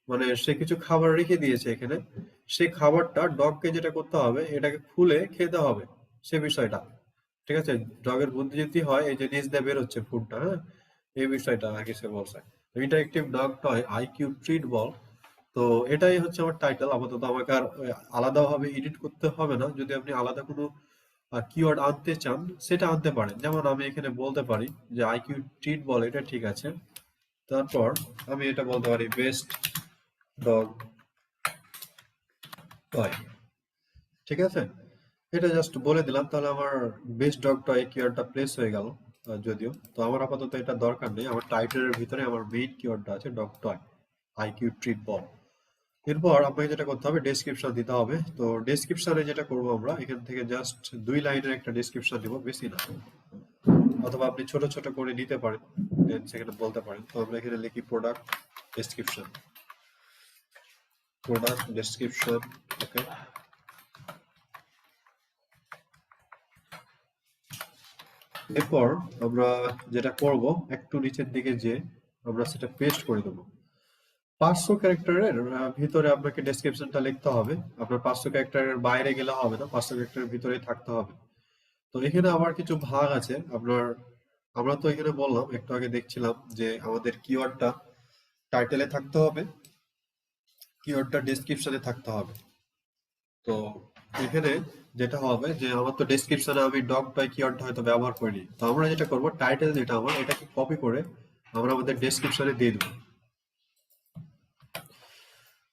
মানে সে কিছু খাবার রেখে দিয়েছে এখানে, সেই খাবারটা ডগকে যেটা করতে হবে, এটাকে খুলে খেতে হবে, সে বিষয়টা। ঠিক আছে, ডগের বুদ্ধি যদি হয়, এই যে নিচ দিয়ে বের হচ্ছে ফুডটা, হ্যাঁ, এই বিষয়টা আগে সে বলছে। Interactive dog toy IQ treat ball, তো এটাই হচ্ছে আমার টাইটেল। আপাতত আমাকে আর আলাদাভাবে এডিট করতে হবে না। যদি আপনি আলাদা কোনো কিওয়ার্ড আনতে চান, সেটা আনতে পারেন। যেমন আমি এখানে বলতে পারি যে আইকিউ ট্রিট বল, এটা ঠিক আছে। তারপর আমি এটা বলতে পারি বেস্ট ডগ টয়, ঠিক আছে। এটা জাস্ট বলে দিলাম, তাহলে আমার বেস্ট ডগ টয় কিওয়ার্ডটা প্লেস হয়ে গেল। যদিও তো আমার আপাতত এটা দরকার নেই, আমার টাইটেলের ভিতরে আমার মেইন কিওয়ার্ডটা আছে ডগ টয় আইকিউ ট্রিট বল। এরপর আপনাকে যেটা করতে হবে, ডেসক্রিপশন দিতে হবে। তো ডেসক্রিপশনে যেটা করব, আমরা এখান থেকে জাস্ট 2 লাইনের একটা ডেসক্রিপশন দিব, বেশি না। অথবা আপনি ছোট ছোট করে নিতে পারেন, দেন সেখানে বলতে পারেন। তো আমরা এখানে লিখি প্রোডাক্ট ডেসক্রিপশন, প্রোডাক্ট ডেসক্রিপশন। ওকে, এরপর আমরা যেটা করব, একটু নিচের দিকে যে আমরা সেটা পেস্ট করে দেবো। 500 ক্যারেক্টারের ভিতরে আপনাকে ডেসক্রিপশনটা লিখতে হবে। আপনার 500 ক্যারেক্টারের বাইরে গেলে হবে না, 500 ক্যারেক্টারের ভিতরেই থাকতে হবে। তো এখানে আবার কিছু ভাগ আছে আপনার। আমরা তো এখানে বললাম, একটু আগে দেখছিলাম যে আমাদের কিওয়ার্ডটা টাইটেলে থাকতে হবে, কিওয়ার্ডটা ডেসক্রিপশনে থাকতে হবে। তো এখানে যেটা হবে যে আমার তো ডেসক্রিপশনে আমি ডগ টয় কিওয়ার্ডটা হয়তো ব্যবহার করিনি। তো আমরা যেটা করব, টাইটেল যেটা আমার, এটাকে কপি করে আমরা আমাদের ডেসক্রিপশনে দিয়ে দেবো।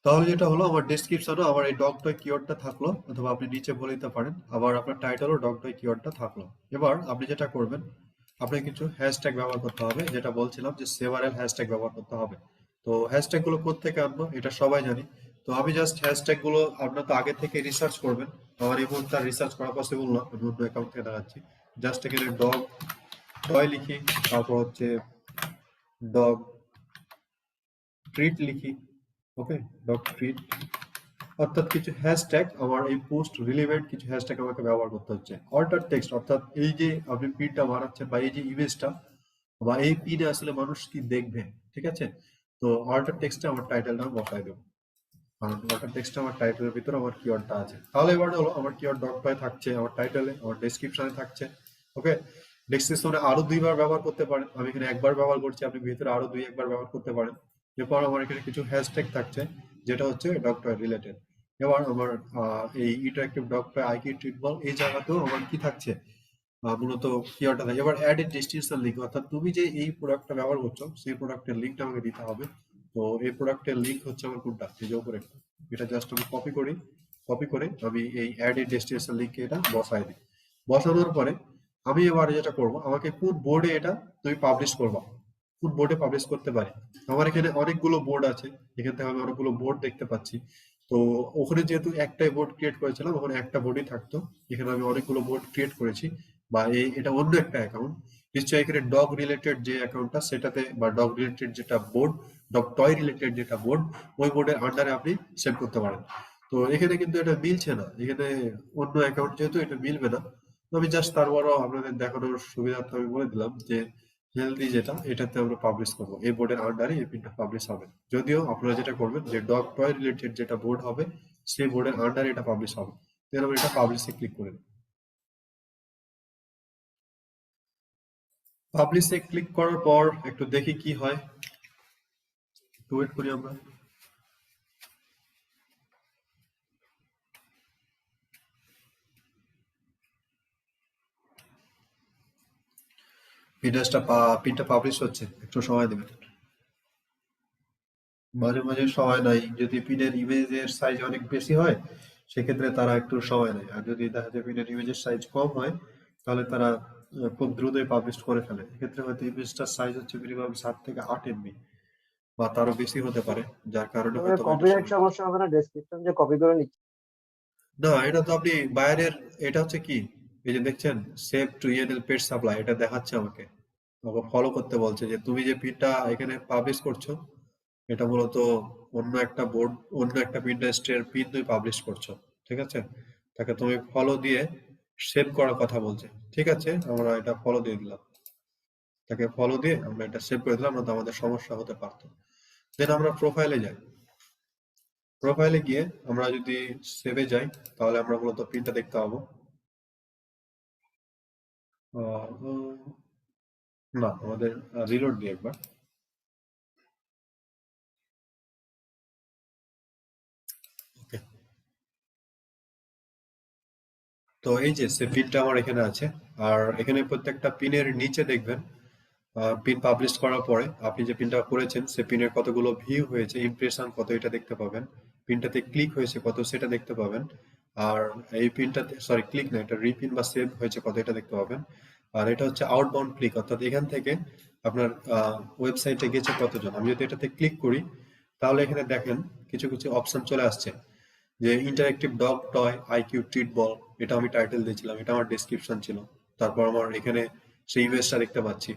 তাহলে যেটা হলো, আমার ডেসক্রিপশনে আমার এই ডগ টয় কিওয়ার্ডটা থাকলো, অথবা আপনি নিচে বলে দিতে পারেন, আবার আপনার টাইটেলও ডগ টয় কিওয়ার্ডটা থাকলো। এবার আপনি যেটা করবেন, আপনাকে কিছু হ্যাশট্যাগ ব্যবহার করতে হবে, যেটা বলছিলাম যে সেভারেল হ্যাশট্যাগ ব্যবহার করতে হবে। তো হ্যাশট্যাগ গুলো কোত্থেকে আনবো, এটা সবাই জানি। তো আমি জাস্ট হ্যাশট্যাগ গুলো, আপনার তো আগে থেকে রিসার্চ করবেন, আমার এই মুহূর্তে রিসার্চ করা পসিবল না, আমি অন্য অ্যাকাউন্ট থেকে দেখাচ্ছি। জাস্ট এখানে ডগ টয় লিখি, তারপর হচ্ছে ডগ ট্রিট লিখি। ওকে, ডগ ট্রিট, অর্থাৎ কিছু হ্যাশট্যাগ, আমার এই পোস্ট রিলেভেন্ট কিছু হ্যাশট্যাগ আমাকে ব্যবহার করতে হচ্ছে। অল্টার টেক্সট, অর্থাৎ এই যে আপনি পিনটা বানাচ্ছেন বা এই যে ইমেজটা বা এই পিনে আসলে মানুষ কি দেখবে, ঠিক আছে। তো অল্টার টেক্সটে আমার টাইটেলটা বসাই দেবো, কারণ অল্টার টেক্সটে আমার টাইটেলের ভিতরে আমার কিওয়ার্ডটা আছে। তাহলে এবার হলো, আমার কিওয়ার্ড ডগ টয় থাকছে আমার টাইটেলে, আমার ডেসক্রিপশনে থাকছে। ওকে, ডেসক্রিপশনে আরো 2বার ব্যবহার করতে পারেন, আমি এখানে একবার ব্যবহার করছি, আপনি ভিতরে আরো 2-1বার ব্যবহার করতে পারেন। এরপর আমার এখানে কিছু হ্যাশট্যাগ থাকছে, যেটা হচ্ছে ডগ টয় রিলেটেড। এবার আমার এই interactive dog toy IQ treat ball, এই জায়গাতেও আমার কি থাকছে, মূলত কিওয়ার্ডটা থাকে। এবার অ্যাড এ ডেস্টিনেশন লিঙ্ক, অর্থাৎ তুমি যে এই প্রোডাক্টটা ব্যবহার করছো সেই প্রোডাক্টের লিঙ্কটা আমাকে দিতে হবে। তো এই প্রোডাক্টের লিঙ্ক হচ্ছে আমার কোনটা, এই যে উপরে এটা জাস্ট আমি কপি করে আমি এই অ্যাড এ ডেস্টিনেশন লিঙ্কে এটা বসাই দিই। বসানোর পরে আমি এবার যেটা করব, আমাকে কোন বোর্ডে এটা তুমি পাবলিশ করবা, কোন বোর্ডে পাবলিশ করতে পারি। আমার এখানে অনেকগুলো বোর্ড আছে, এখান থেকে আমি অনেকগুলো বোর্ড দেখতে পাচ্ছি। তো ওখানে যেহেতু একটাই বোর্ড ক্রিয়েট করেছিলাম, ওখানে একটা বোর্ডই থাকতো। এখানে আমি অনেকগুলো বোর্ড ক্রিয়েট করেছি, বা এটা অন্য একটা অ্যাকাউন্ট। নিশ্চয়ই এখানে ডগ রিলেটেড যে অ্যাকাউন্টটা সেটাতে, বা ডগ রিলেটেড যেটা বোর্ড, ডগ টয় রিলেটেড যেটা বোর্ড, ওই বোর্ডের আন্ডারে আপনি সেভ করতে পারেন। তো এখানে কিন্তু এটা মিলছে না, এখানে অন্য অ্যাকাউন্ট যেহেতু এটা মিলবে না। তো আমি জাস্ট তারপরও আপনাদের দেখানোর সুবিধার্থে আমি বলে দিলাম যে হেলদি যেটা, এটাতে আমরা পাবলিশ করবো, এই বোর্ডের আন্ডারে এই পিনটা পাবলিশ হবে। যদিও আপনারা যেটা করবেন যে ডগ টয় রিলেটেড যেটা বোর্ড হবে সেই বোর্ডের আন্ডারে এটা পাবলিশ হবে। তাহলে আমরা এটা পাবলিশে ক্লিক করে দিই। পাবলিশে ক্লিক করার পর একটু দেখি কি হয়, একটু ওয়েট করি আমরা। পিনটা পাবলিশ হচ্ছে, একটু সময় দেবেন। মাঝে মাঝে সময় নাই, যদি পিনের ইমেজের সাইজ অনেক বেশি হয় সেক্ষেত্রে তারা একটু সময় নেয়, আর যদি দেখা যায় পিনের ইমেজের সাইজ কম হয় তাহলে তারা খুব দ্রুতই পাবলিশ করে ফেলে। এক্ষেত্রে হয়তো ইমেজটার সাইজ হচ্ছে মিনিমাম 7 থেকে 8 MB বা তারও বেশি হতে পারে, যার কারণে হয়তো বা একটু কপিরাইট সময়। সমস্যা হবে না? ডেসক্রিপশন যে কপি করে নিচ্ছে। না, এটা তো আপনি বাইরের, এটা হচ্ছে কি, এই যে দেখছেন সেভ টু ইএনএল পেট সাপ্লাই, এটা দেখাচ্ছে আমাকে ফলো করতে বলছে যে তুমি যে পিনটা এখানে পাবলিশ করছো এটা মূলত অন্য একটা বোর্ড, অন্য একটা পিন্টারেস্টের পিন তুমি পাবলিশ করছো। ঠিক আছে, তাকে তুমি ফলো দিয়ে সেভ করার কথা বলছে। ঠিক আছে, আমরা এটা ফলো দিয়ে দিলাম, তাকে ফলো দিয়ে আমরা এটা সেভ করে দিলাম, না তো আমাদের সমস্যা হতে পারতো। দেন আমরা প্রোফাইলে যাই। প্রোফাইলে গিয়ে আমরা যদি সেভে যাই তাহলে আমরা মূলত পিনটা দেখতে পাবো। উম, না, আমাদের রিলোড দিই একবার। ওকে, তো এই যে সে পিনটা আমার এখানে আছে। আর এখানে প্রত্যেকটা পিনের নিচে দেখবেন পিন পাবলিশ করার পরে আপনি যে পিনটা করেছেন সে পিনের কতগুলো ভিউ হয়েছে, ইমপ্রেশন কত, এটা দেখতে পাবেন। পিনটাতে ক্লিক হয়েছে কত সেটা দেখতে পাবেন। আর এই পিনটাতে, সরি ক্লিক না, এটা রিপিন বা সেভ হয়েছে কত, এটা দেখতে পাবেন। আর এটা হচ্ছে আউটবাউন্ড ক্লিক, অর্থাৎ এখান থেকে আপনার ওয়েবসাইটে গেছে কতজন। আমি যদি এটাতে ক্লিক করি তাহলে এখানে দেখেন কিছু কিছু অপশন চলে আসছে, যে interactive dog toy IQ treat ball, এটা আমি টাইটেল দিয়েছিলাম, এটা আমার ডেসক্রিপশন ছিল। তারপর আমার এখানে সেই ইমেজটা দেখতে পাচ্ছি।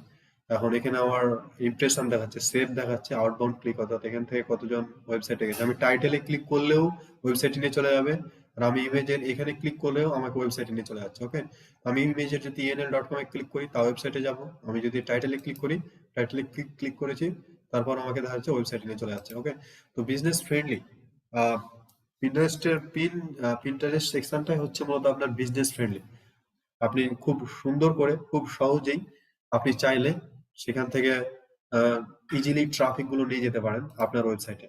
এখন এখানে আমার ইমপ্রেশন দেখাচ্ছে, সেভ দেখাচ্ছে, আউটবাউন্ড ক্লিক, অর্থাৎ এখান থেকে কতজন ওয়েবসাইটে গেছে। আমি টাইটেলে ক্লিক করলেও ওয়েবসাইটে নিয়ে চলে যাবে, আর আমি ইমেজের এখানে ক্লিক করলেও আমাকে ওয়েবসাইটে নিয়ে চলে যাচ্ছে। ওকে, আমি ইমেজের যদি enl.com এ ক্লিক করি তা ওয়েবসাইটে যাব। আমি যদি টাইটেলে ক্লিক করি, টাইটেলে ক্লিক করেছি, তারপর আমাকে দেখা যাচ্ছে ওয়েবসাইটে নিয়ে চলে যাচ্ছে। ওকে, তো বিজনেস ফ্রেন্ডলি পিন্টারেস্ট সেকশনটাই হচ্ছে মূলত আপনার বিজনেস ফ্রেন্ডলি। আপনি খুব সুন্দর করে, খুব সহজেই আপনি চাইলে সেখান থেকে ইজিলি ট্রাফিক গুলো নিয়ে যেতে পারেন আপনার ওয়েবসাইটে।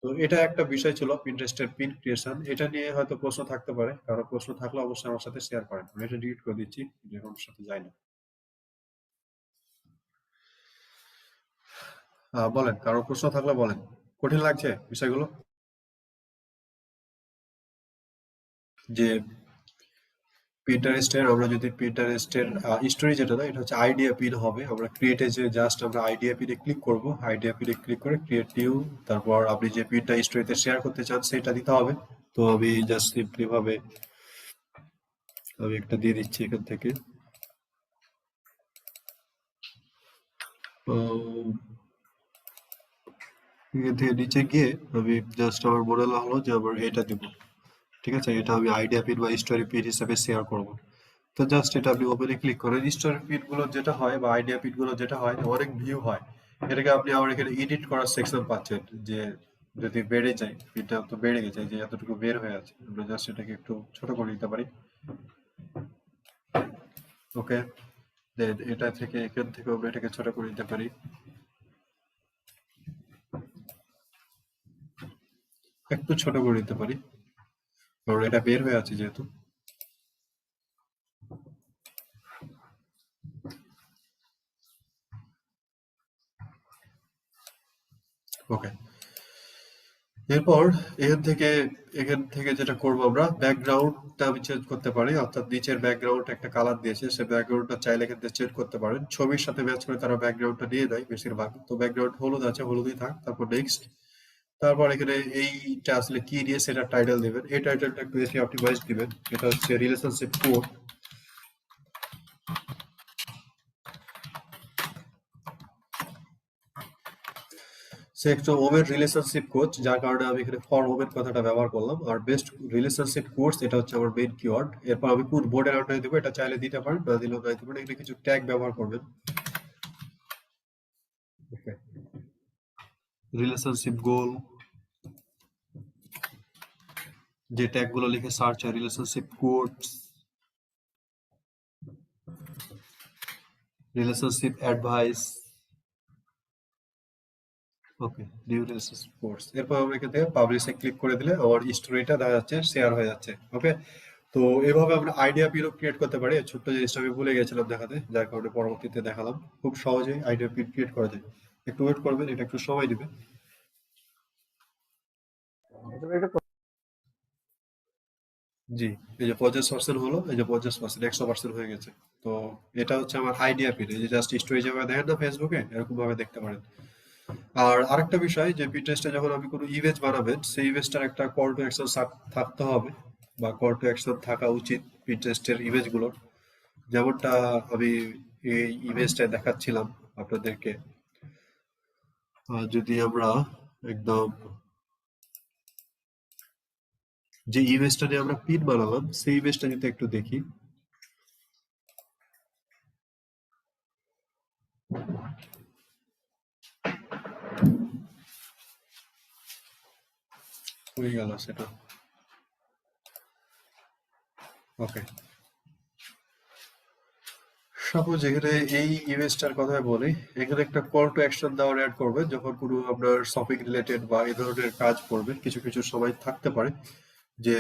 তো এটা একটা বিষয় ছিল পিন্টারেস্টের পিন ক্রিয়েশন। এটা নিয়ে হয়তো প্রশ্ন থাকতে পারে, কারো প্রশ্ন থাকলে অবশ্যই আমার সাথে শেয়ার করেন, আমি এটা ডিলিট করে দিচ্ছি, এটা আমার সাথে যায় না। বলেন, কারো প্রশ্ন থাকলে বলেন। কঠিন লাগছে বিষয়গুলো? যে পিন্টারেস্টের, আমরা যদি পিন্টারেস্টের স্টোরি যেটা না, এটা হচ্ছে আইডিয়া পিন হবে। আমরা ক্রিয়েটে যে জাস্ট আমরা আইডিয়া পিনে ক্লিক করব, আইডিয়া পিনে ক্লিক করে ক্রিয়েট নিউ, তারপর আপনি যে পিনটা স্টোরিতে শেয়ার করতে চান সেটা দিতে হবে। তো আমি জাস্ট সিম্পলি ভাবে আমি একটা দিয়ে দিচ্ছি এখান থেকে। এখান থেকে নিচে গিয়ে আমি জাস্ট আমার মনে হলো যে আমার এটা দিব। ঠিক আছে, এটা আমি আইডিয়া পিন বা স্টোরি পিন হিসেবে শেয়ার করব। তো জাস্ট এটা আপনি ওপেনে ক্লিক করেন। স্টোরি পিন গুলো যেটা হয় বা আইডিয়া পিন গুলো যেটা হয়, অনেক ভিউ হয়। এটাকে আপনি আবার এখানে এডিট করার সেকশন পাচ্ছেন, যে যদি বেড়ে যায়, পিনটা তো বেড়ে গেছে, যে এতটুকু বের হয়ে আছে, আমরা জাস্ট এটাকে একটু ছোট করে নিতে পারি। ওকে, দেন এটা থেকে, এখান থেকে আমরা এটাকে ছোট করে নিতে পারি, একটু ছোট করে নিতে পারি, কারণ এটা বের হয়ে আছে যেহেতু। ওকে, এরপর এখান থেকে যেটা করবো আমরা ব্যাকগ্রাউন্ডটা আমি চেঞ্জ করতে পারি, অর্থাৎ নিচের ব্যাকগ্রাউন্ড একটা কালার দিয়েছে, সে ব্যাকগ্রাউন্ডটা চাইলে এখান থেকে চেঞ্জ করতে পারেন। ছবির সাথে ম্যাচ করে তারা ব্যাকগ্রাউন্ডটা নিয়ে নেয় বেশিরভাগ। তো ব্যাকগ্রাউন্ড হলুদ আছে, হলুদই থাক। তারপর নেক্সট। তারপর এখানে এইটা আসলে কি দিয়ে সেটা টাইটেল দিবেন। এই টাইটেলটা একটু বেশি অপটিমাইজ দিবেন। এটা হচ্ছে রিলেশনশিপ কোড। সে একটা ওমেন রিলেশনশিপ কোচ, যার কারণে আমি এখানে ফর ওমেন কথাটা ব্যবহার করলাম। আর বেস্ট রিলেশনশিপ কোর্স, এটা হচ্ছে আমার মেইন কিওয়ার্ড। এরপর আমি কোন বোর্ডের আন্ডারে দেবো, এটা চাইলে দিতে পারেন, না দিলেও না দিতে পারেন। এখানে কিছু ট্যাগ ব্যবহার করবেন। ওকে, রিলেশনশিপ গোল, যে ট্যাগ গুলো লিখে সার্চ হয়, রিলেশনশিপ কোর্স, রিলেশনশিপ অ্যাডভাইস। ওকে, নিউ রিলেশনশিপ কোর্স। এরপর আমরা এখান থেকে পাবলিশে ক্লিক করে দিলে আমার স্টোরিটা দেখা যাচ্ছে শেয়ার হয়ে যাচ্ছে। ওকে, তো এভাবে আমরা আইডিয়া পিনও ক্রিয়েট করতে পারি। এই ছোট্ট জিনিসটা আমি ভুলে গেছিলাম দেখাতে, যার কারণে পরবর্তীতে দেখালাম। খুব সহজেই আইডিয়া পিন ক্রিয়েট করা যায়। একটু ওয়েট করবেন, এটা একটু সময় দিবে। জি, এই যে 50% হলো, এই যে 50%, 100% হয়ে গেছে। তো এটা হচ্ছে আমার আইডিয়া পিন। এই যে জাস্ট স্টোরি যেভাবে দেখেন না ফেসবুকে, এরকম ভাবে দেখতে পারেন। আর আরেকটা বিষয়, যে পিন্টারেস্টে যখন আপনি কোনো ইমেজ বানাবেন, সেই ইমেজটার একটা কল টু অ্যাকশন থাকতে হবে, বা কল টু অ্যাকশন থাকা উচিত পিন্টারেস্টের ইমেজগুলোর। যেমনটা আমি এই ইমেজটা দেখাচ্ছিলাম আপনাদেরকে। যদি আমরা একদম যে ইমেজটা নিয়ে আমরা পিন বানালাম, সেই ইমেজটা যদি একটু দেখি। হয়ে গেল সেটা। ওকে, সাপোজ এখানে এই ইমেজটার কথা বলি, এখানে একটা কল টু অ্যাকশন দেওয়ার অ্যাড করবে যখন কোনো আপনার শপিং রিলেটেড বা এই ধরনের কাজ করবে। কিছু কিছু সময় থাকতে পারে যে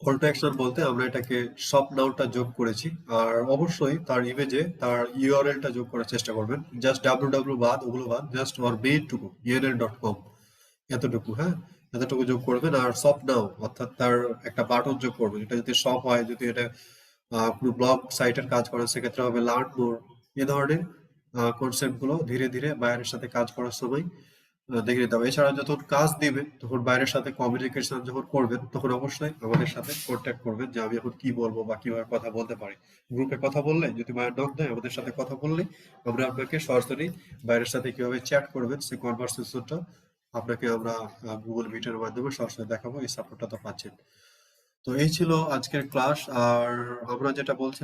কল টু অ্যাকশন বলতে আমরা এটাকে শপ নাউটা যোগ করেছি। আর অবশ্যই তার ইমেজে তার ইউআরএলটা যোগ করার চেষ্টা করবেন। জাস্ট www বাদ, ওগুলো বাদ, জাস্ট ওর মেইনটুকু unl.com, এতটুকু। হ্যাঁ, এতটুকু যোগ করবেন। আর শপ নাও, অর্থাৎ তার একটা বাটন যোগ করবেন। এটা যদি শপ হয়, যদি এটা কোনো ব্লগ সাইটের কাজ করেন, সেক্ষেত্রে হবে লার্ন মোর। এ ধরনের কনসেপ্ট গুলো ধীরে ধীরে বাইরের সাথে কাজ করার সময় দেখে নিতে হবে। এছাড়া যখন কাজ দিবে, তখন বাইরের সাথে কমিউনিকেশন যখন করবেন, তখন অবশ্যই আমাদের সাথে কন্ট্যাক্ট করবেন যে আমি এখন কি বলবো বা কিভাবে কথা বলতে পারি। গ্রুপে কথা বললে, যদি বাইরে নক দেয়, আমাদের সাথে কথা বললে আমরা আপনাকে সরাসরি বাইরের সাথে কিভাবে চ্যাট করবেন সেই কনভারসেশনটা আপনাকে আমরা গুগল মিটের মাধ্যমে সরাসরি দেখাবো। এই সাপোর্টটা তো পাচ্ছেন। তো এই ছিল আজকের ক্লাস। আর আমরা যেটা বলছিলাম